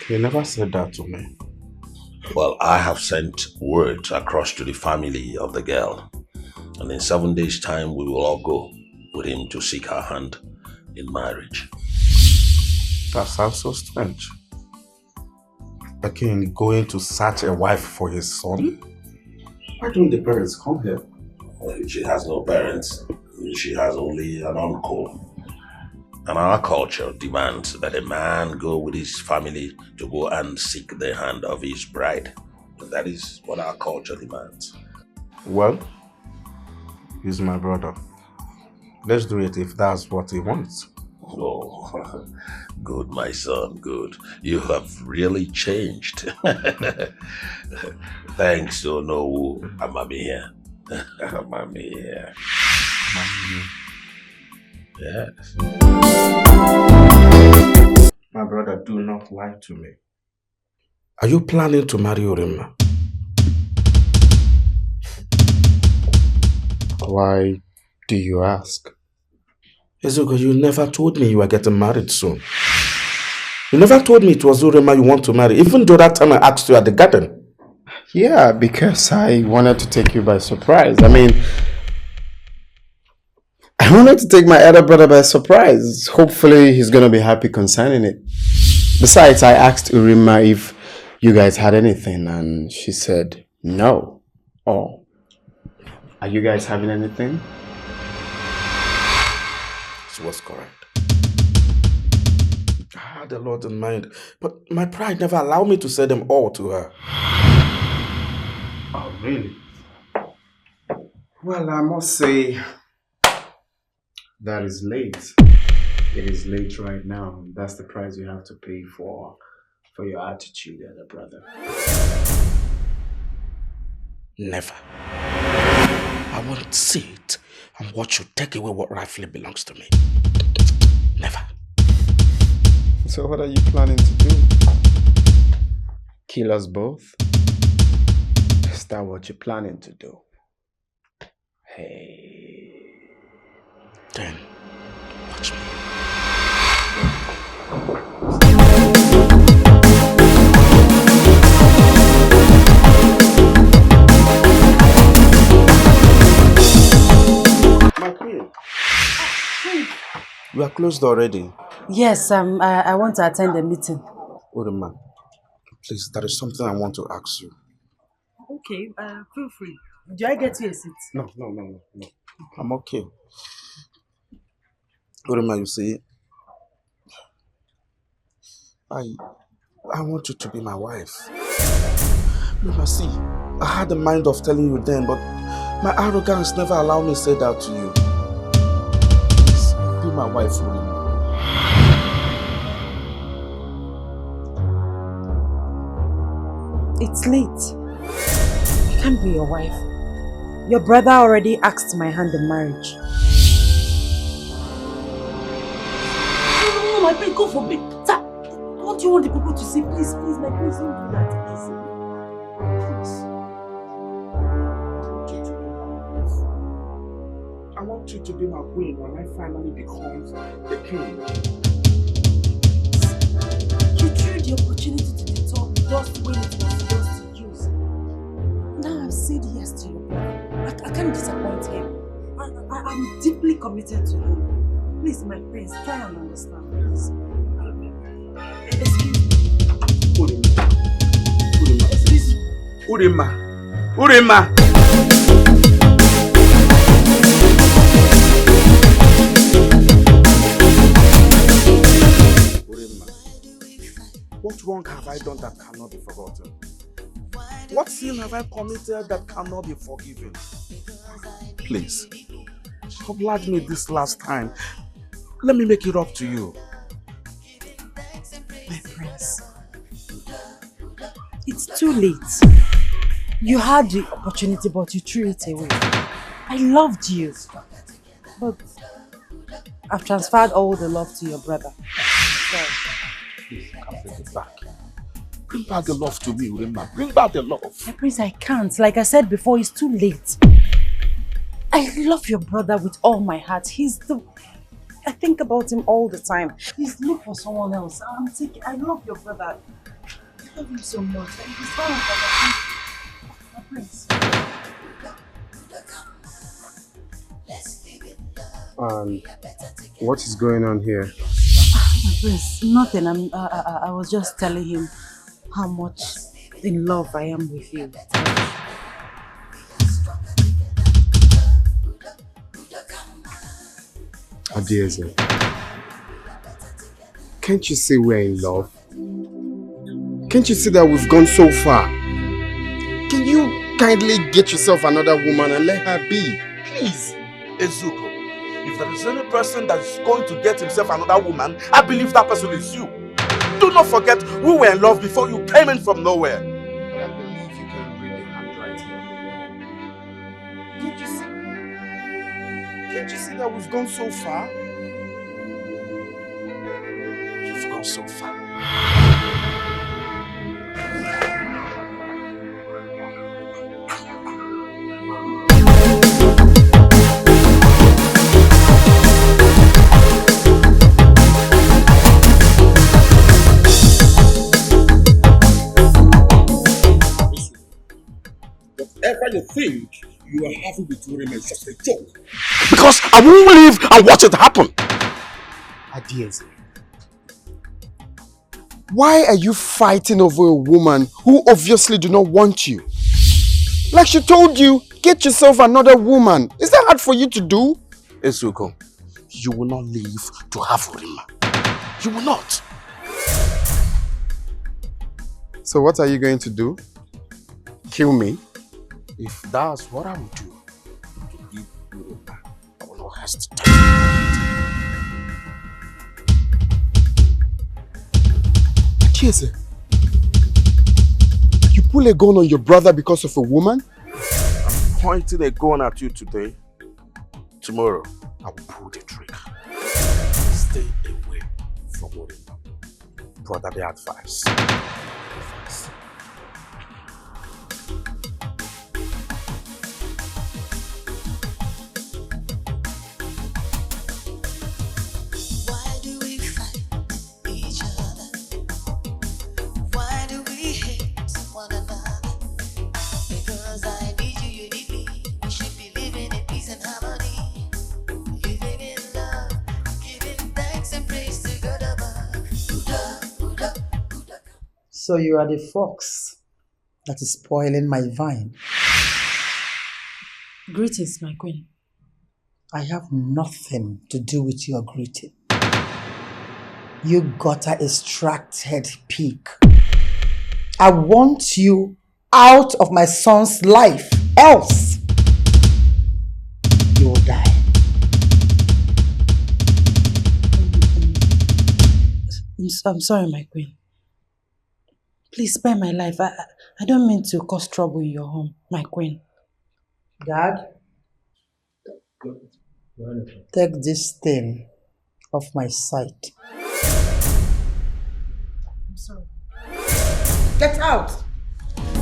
He never said that to me. Well, I have sent word across to the family of the girl. And in 7 days' time, we will all go with him to seek her hand in marriage. That sounds so strange. A king going to search a wife for his son? Why don't the parents come here? Well, she has no parents. She has only an uncle. And our culture demands that a man go with his family to go and seek the hand of his bride. And that is what our culture demands. Well, he's my brother. Let's do it if that's what he wants. Oh, good, my son, good. You have really changed. Thanks to Onowu Amamiya. Amamiya. Yes. My brother, do not lie to me. Are you planning to marry Urimma? Why do you ask? Etiko, you never told me you were getting married soon. You never told me it was Urimma you want to marry, even though that time I asked you at the garden. Yeah, because I wanted to take you by surprise. I wanted to take my elder brother by surprise. Hopefully he's going to be happy concerning it. Besides, I asked Urimma if you guys had anything and she said no. Oh. Are you guys having anything? She was correct. I had a lot in mind, but my pride never allowed me to say them all to her. Oh, really? Well, I must say that is late. It is late right now. That's the price you have to pay for your attitude, elder brother. Never. I won't see it and watch you take away what rightfully belongs to me. Never. So what are you planning to do? Kill us both? Is that what you're planning to do? Hey. Then, watch me. My queen. We are closed already. Yes, I want to attend the meeting. Urima, please, there is something I want to ask you. Okay, feel free. Do I get you a seat? No. I'm okay. Urima, you see, I want you to be my wife. Urima, see, I had the mind of telling you then, but my arrogance never allowed me to say that to you. Please, be my wife, Urima. It's late. I can't be your wife. Your brother already asked my hand in marriage. No, my babe, go for me. Sir, what do you want the people to see? Please, my please don't do that. Please. I want you to be my queen when I finally become the king. You threw the opportunity to the top just when it was yours to use. Now I've said yes to your brother. I can't disappoint him. I'm deeply committed to him. Please, my friends, try and understand, please. Excuse me. Urima. What wrong have I done that cannot be forgotten? What sin have I committed that cannot be forgiven? Please, oblige me this last time. Let me make it up to you. My prince, it's too late. You had the opportunity, but you threw it away. I loved you, but I've transferred all the love to your brother. Sorry. Please, you can bring it back. Bring back the love to me, Urima. Bring back the love. My prince, I can't. Like I said before, it's too late. I love your brother with all my heart. I think about him all the time. Please look for someone else. I love your brother. I love him so much. He's fine with my prince. What is going on here? My prince, nothing. I was just telling him how much in love I am with you. Adieze, can't you see we're in love? Can't you see that we've gone so far? Can you kindly get yourself another woman and let her be? Please. Ezuko, if there is any person that is going to get himself another woman, I believe that person is you. Do not forget we were in love before you came in from nowhere. But I believe you can read the handwriting on the wall. Can't you see? Can't you see that we've gone so far? You've gone so far. Whatever you think you are having with Urima is just a joke. Because I won't leave and watch it happen. Adieze, why are you fighting over a woman who obviously do not want you? Like she told you, get yourself another woman. Is that hard for you to do? Ezuko, you will not live to have Rima. You will not. So what are you going to do? Kill me? If that's what I would do to give you Rima, I will not hesitate. Chiese, you pull a gun on your brother because of a woman? I'm pointing a gun at you today. Tomorrow, I will pull the trigger. Stay away from Rima. Brotherly advice. So you are the fox that is spoiling my vine. Greetings, my queen. I have nothing to do with your greeting. You gutter-extracted pig. I want you out of my son's life, else you will die. I'm sorry, my queen. Please spare my life. I don't mean to cause trouble in your home, my queen. Dad, take this thing off my sight. I'm sorry. Get out!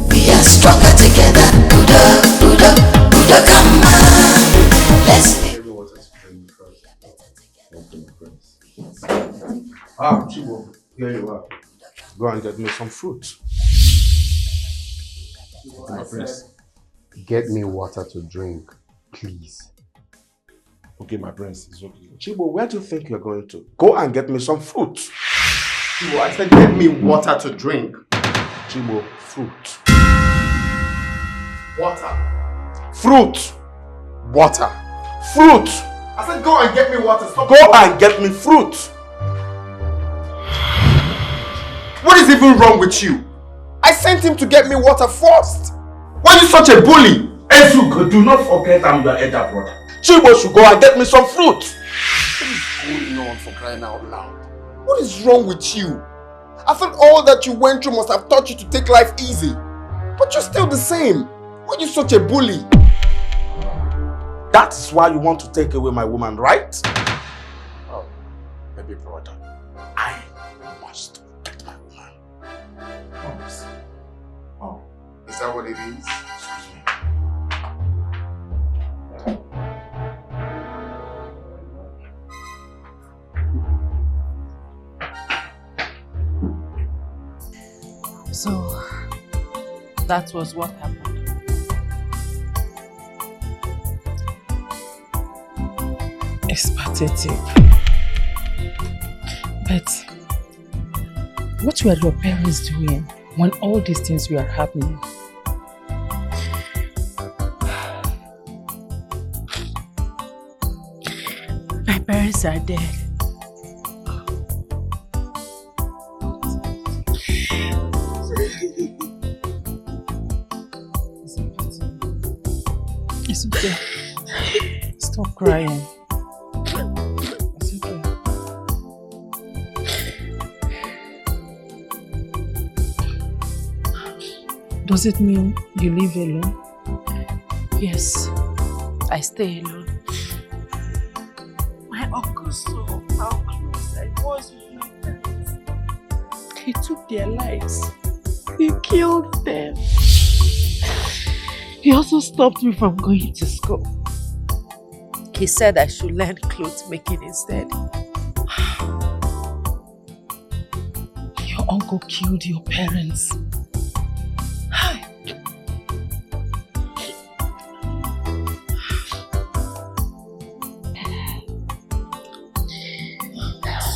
We are stronger together. Buddha, Buddha, Buddha, come on. Let's Ah, Chibo, here you are. Go and get me some fruit. My prince. Get me water to drink, please. Okay, my prince, it's okay. Chibo, where do you think you're going to? Go and get me some fruit. Chibo, I said get me water to drink. Chibo, fruit. Water. Fruit. Water. Fruit. I said go and get me water. Stop. Go and get me fruit. What is even wrong with you? I sent him to get me water first. Why are you such a bully? Ezuko, do not forget I'm your elder brother. Chibo should go and get me some fruit. What is going on, for crying out loud? What is wrong with you? I thought all that you went through must have taught you to take life easy. But you're still the same. Why are you such a bully? That's why you want to take away my woman, right? Oh, baby brother. I must get my woman. Promise. Oh, is that what it is? Excuse me. So, that was what happened. It's pathetic. But what were your parents doing when all these things were happening? My parents are dead. It's okay. Stop crying. It's okay. Does it mean you live alone? Yes, I stay alone. My uncle saw how close I was with my parents. He took their lives. He killed them. He also stopped me from going to school. He said I should learn clothes making instead. Your uncle killed your parents.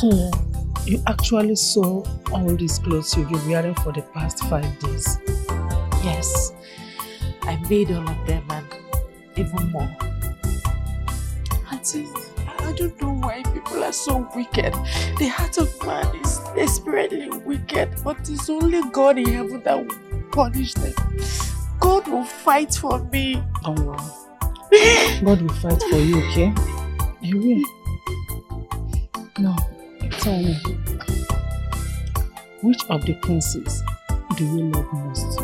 So, you actually saw all these clothes you've been wearing for the past 5 days? Yes. I made all of them and even more. Auntie, I don't know why people are so wicked. The heart of man is desperately wicked, but it's only God in heaven that will punish them. God will fight for me. Don't worry. God will fight for you, okay? You will. Now, tell me, which of the princes do you love most?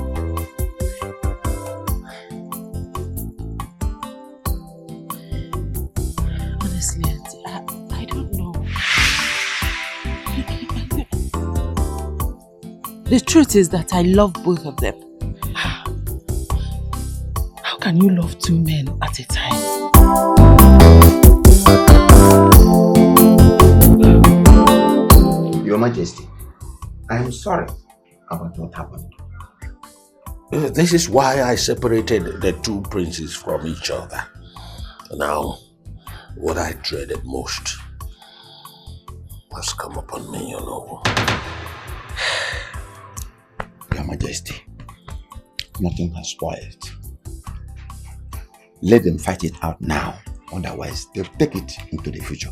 Honestly, Auntie, I don't know. The truth is that I love both of them. How can you love two men at a time? Your Majesty, I am sorry about what happened. This is why I separated the two princes from each other. Now, what I dreaded most has come upon me, you know. Your Majesty, nothing has spoiled. Let them fight it out now. Otherwise, they'll take it into the future.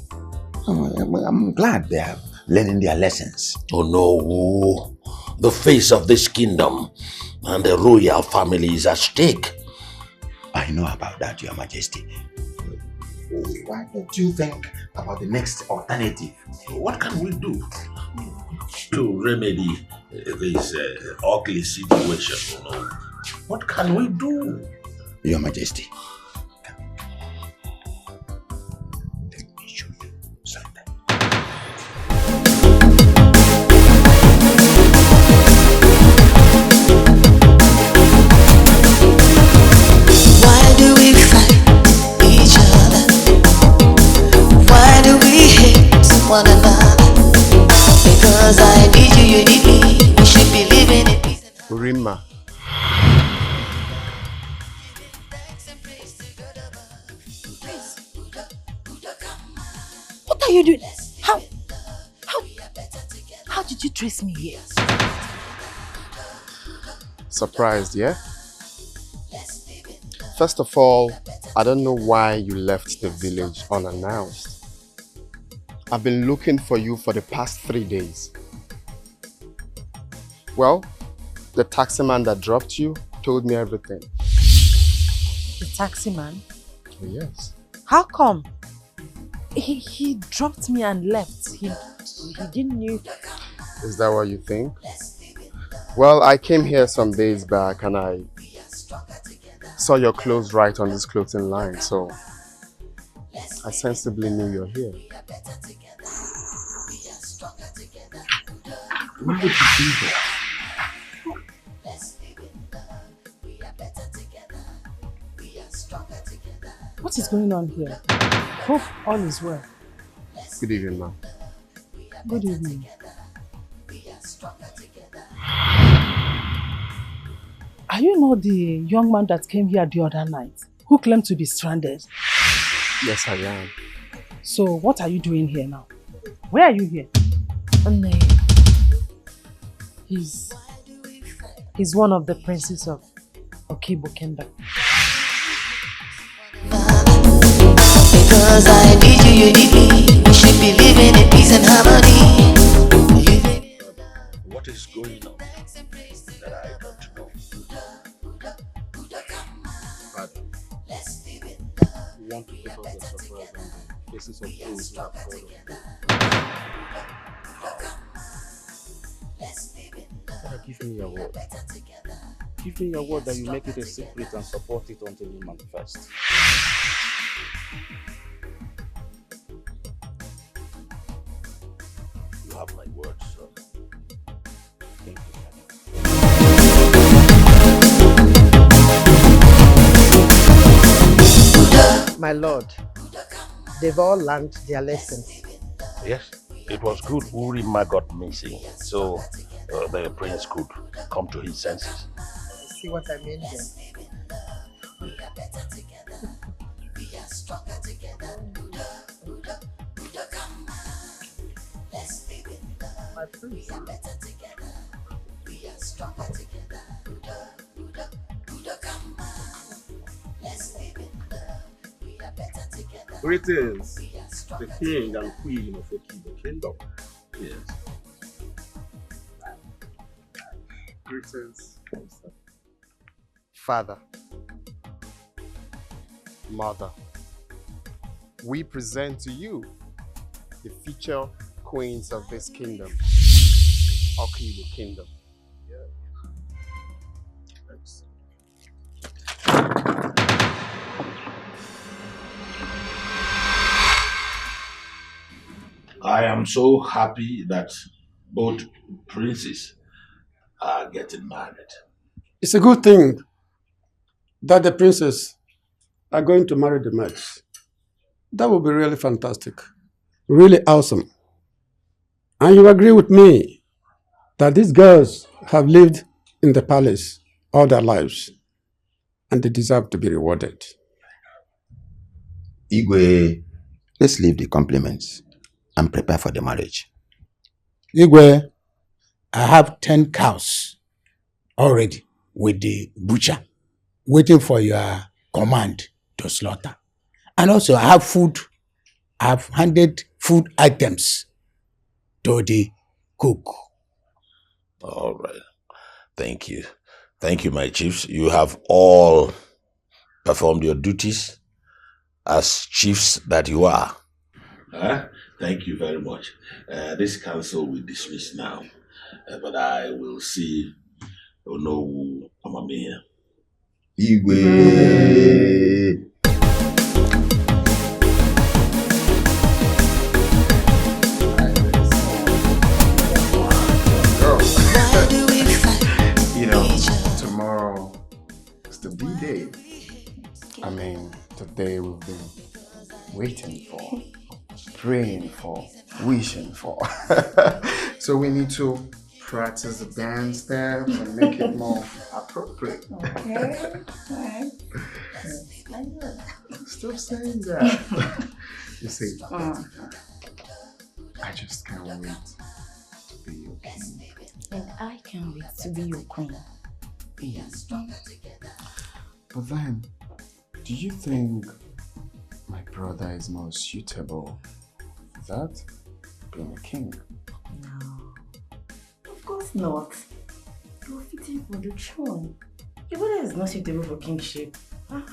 I'm glad they are learning their lessons. Oh no, the face of this kingdom and the royal family is at stake. I know about that, Your Majesty. Why don't you think about the next alternative? What can we do to remedy this ugly situation? You know? What can we do? Your Majesty. One another. Because I need you, you need me. We should be living in peace. Urima. What are you doing? How did you trace me here? Surprised, yeah? First of all, I don't know why you left the village unannounced. I've been looking for you for the past 3 days. Well, the taximan that dropped you told me everything. The taximan? Yes. How come? He dropped me and left. He didn't know. Is that what you think? Well, I came here some days back and I saw your clothes right on this clothing line, so I sensibly knew you're here. Why would you do that? What is going on here? Hope all is well. Good evening, ma'am. Good evening. Are you not the young man that came here the other night, who claimed to be stranded? Yes, I am. So what are you doing here now? Where are you here? He's one of the princes of Okibo Kingdom. Because I need you, you need me. We should be living in peace and harmony. What is going on that I don't know? Father, we want to put us the surprise on the faces of those who have followed. Father, give me your word. Give me your word that you make it a secret and support it until you manifest. You have my word, son. Thank you, Father. My lord, they've all learned their lessons. Yes, it was good Urima got missing, so the prince could come to his senses. See what I mean here? My prince. Greetings, the king and queen of Okojie kingdom. Yes. Greetings, Father, Mother. We present to you the future queens of this kingdom, Okojie kingdom. Thanks. I am so happy that both princes are getting married. It's a good thing that the princes are going to marry the maids. That would be really fantastic. Really awesome. And you agree with me that these girls have lived in the palace all their lives and they deserve to be rewarded. Igwe, let's leave the compliments and prepare for the marriage. Igwe, I have 10 cows already with the butcher waiting for your command to slaughter. And also I have food. I have handed food items to the cook. All right. Thank you. Thank you, my chiefs. You have all performed your duties as chiefs that you are. Thank you very much. This council will dismiss now, but I will see Onowu Amamiya. Igwe. You know, tomorrow is the D-Day. I mean, the day we've been waiting for, praying for, wishing for. So we need to practice the dance steps and make it more appropriate. Okay. Stop saying that. You see, I just can't wait to be your king. And I can't wait to be your queen. But then, do you think my brother is more suitable for that? Being a king? No. Of course not. You're fitting for the throne. Your brother is not suitable for kingship. You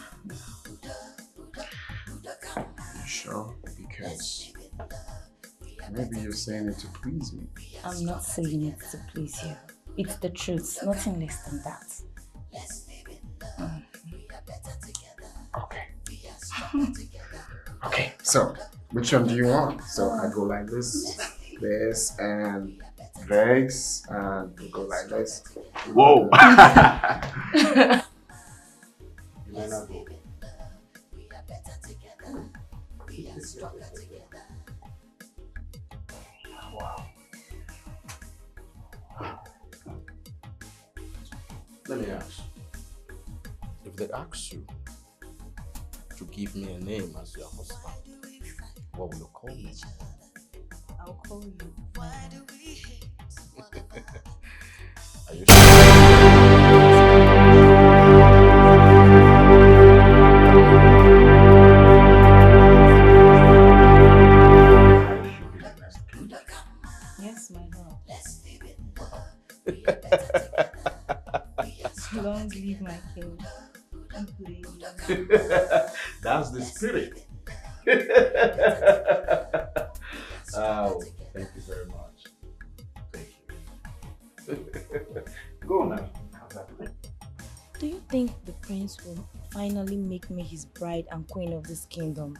sure? Because maybe you're saying it to please me. I'm not saying it to please you. It's the truth, nothing less than that. Okay. Okay, so which one do you want? So I go like this, and legs, and we go like this. Whoa! Wow. Let me ask. If they ask you to give me a name as your husband, what will you call me? I'll call you. Are you Yes, my love. Long live my king. That's the spirit. Oh, thank you very much. Thank you. Go on now. Do you think the prince will finally make me his bride and queen of this kingdom?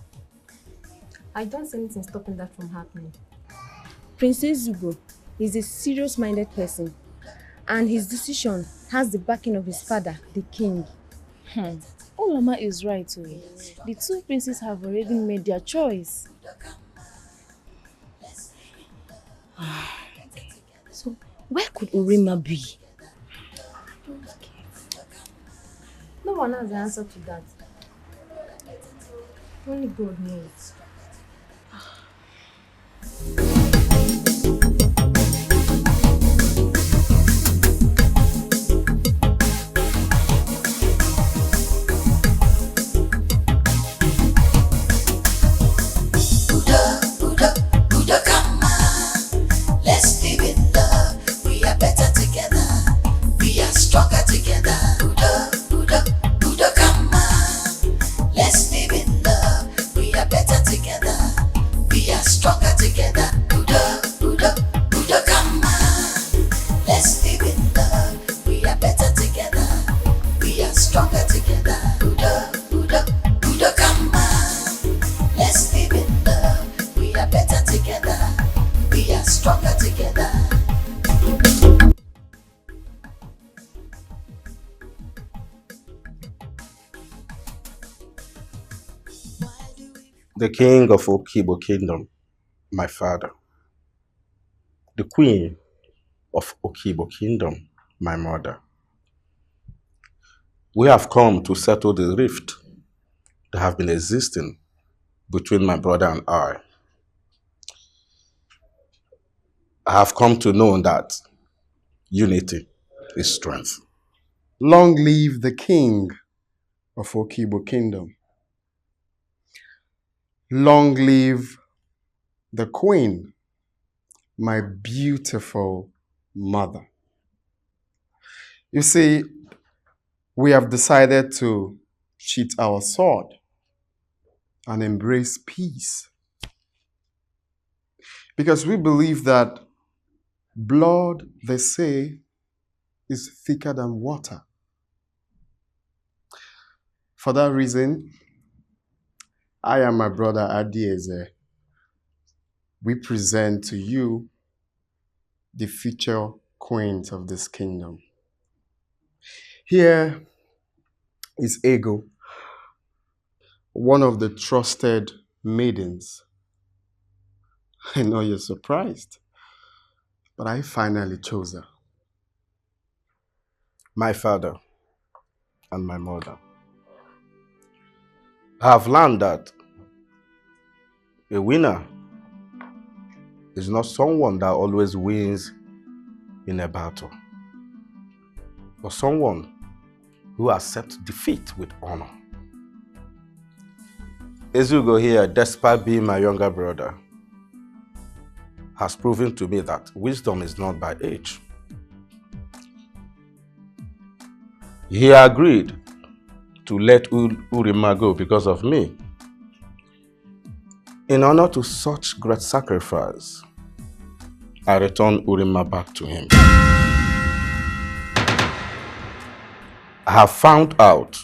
I don't see anything stopping that from happening. Princess Zubby is a serious-minded person, and his decision has the backing of his father, the king. Olama is right, too. The two princes have already made their choice. So, where could Urema be? No one has the answer to that. Only God knows. The king of Okibo Kingdom, my father. The queen of Okibo Kingdom, my mother. We have come to settle the rift that have been existing between my brother and I. I have come to know that unity is strength. Long live the king of Okibo Kingdom. Long live the queen, my beautiful mother. You see, we have decided to sheath our sword and embrace peace. Because we believe that blood, they say, is thicker than water. For that reason, I and my brother Adieze, we present to you the future queens of this kingdom. Here is Ego, one of the trusted maidens. I know you're surprised, but I finally chose her. My father and my mother. I have learned that a winner is not someone that always wins in a battle, but someone who accepts defeat with honor. Ezugo here, despite being my younger brother, has proven to me that wisdom is not by age. He agreed to let Urima go because of me. In honor to such great sacrifice, I return Urima back to him. I have found out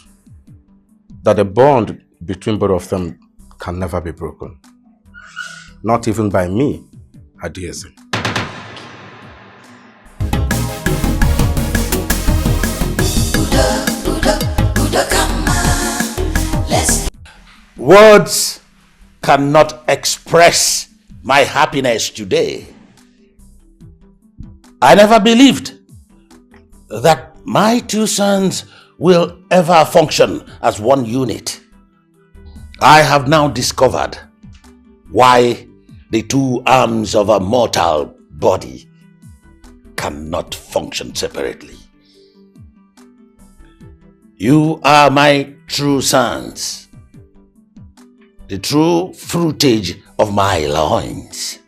that the bond between both of them can never be broken. Not even by me, Adieze. Words cannot express my happiness today. I never believed that my two sons will ever function as one unit. I have now discovered why the two arms of a mortal body cannot function separately. You are my true sons, the true fruitage of my loins.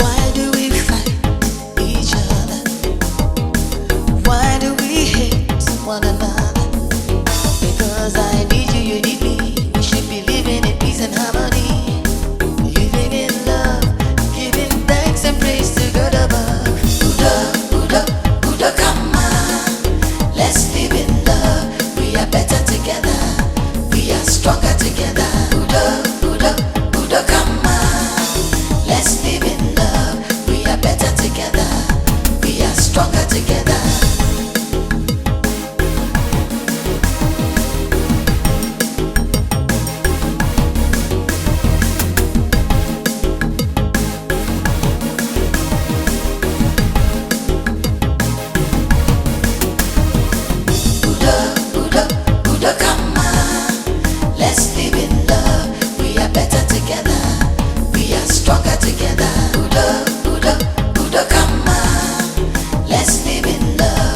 Why do we fight each other? Why do we hate one another? Because I need you, you need me. We should be living in peace and harmony, living in love, giving thanks and praise to God above. Udo, come on. Let's live in love. We are better together. We are stronger together. Udo, come on. Let's live in love. We are better together. We are stronger together. Udo, come on. Let's live in love. We are better together. We are stronger together. Udo, come on. Let's live in love.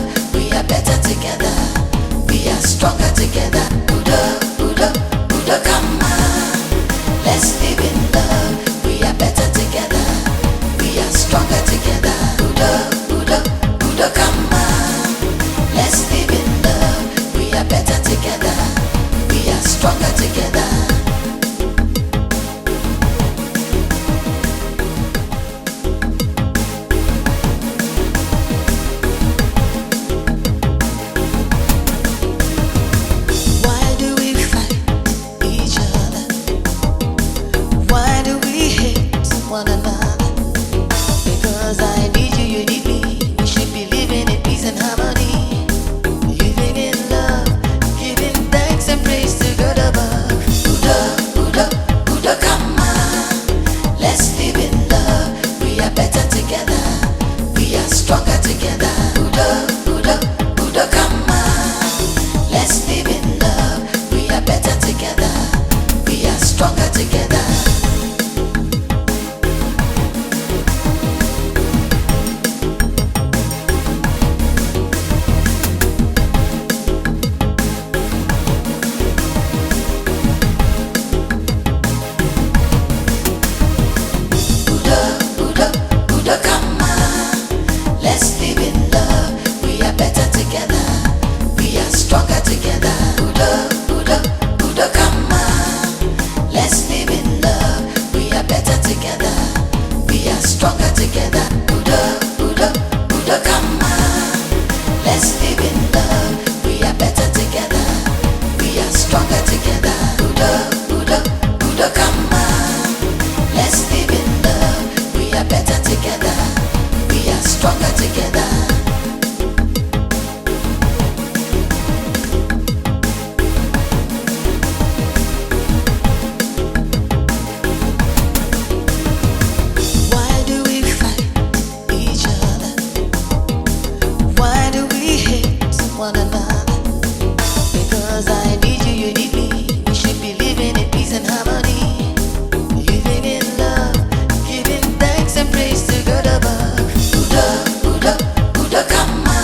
Udokama,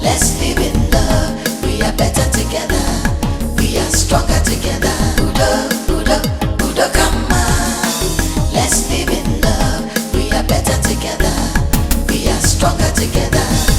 let's live in love. We are better together. We are stronger together. Udokama, let's live in love. We are better together. We are stronger together.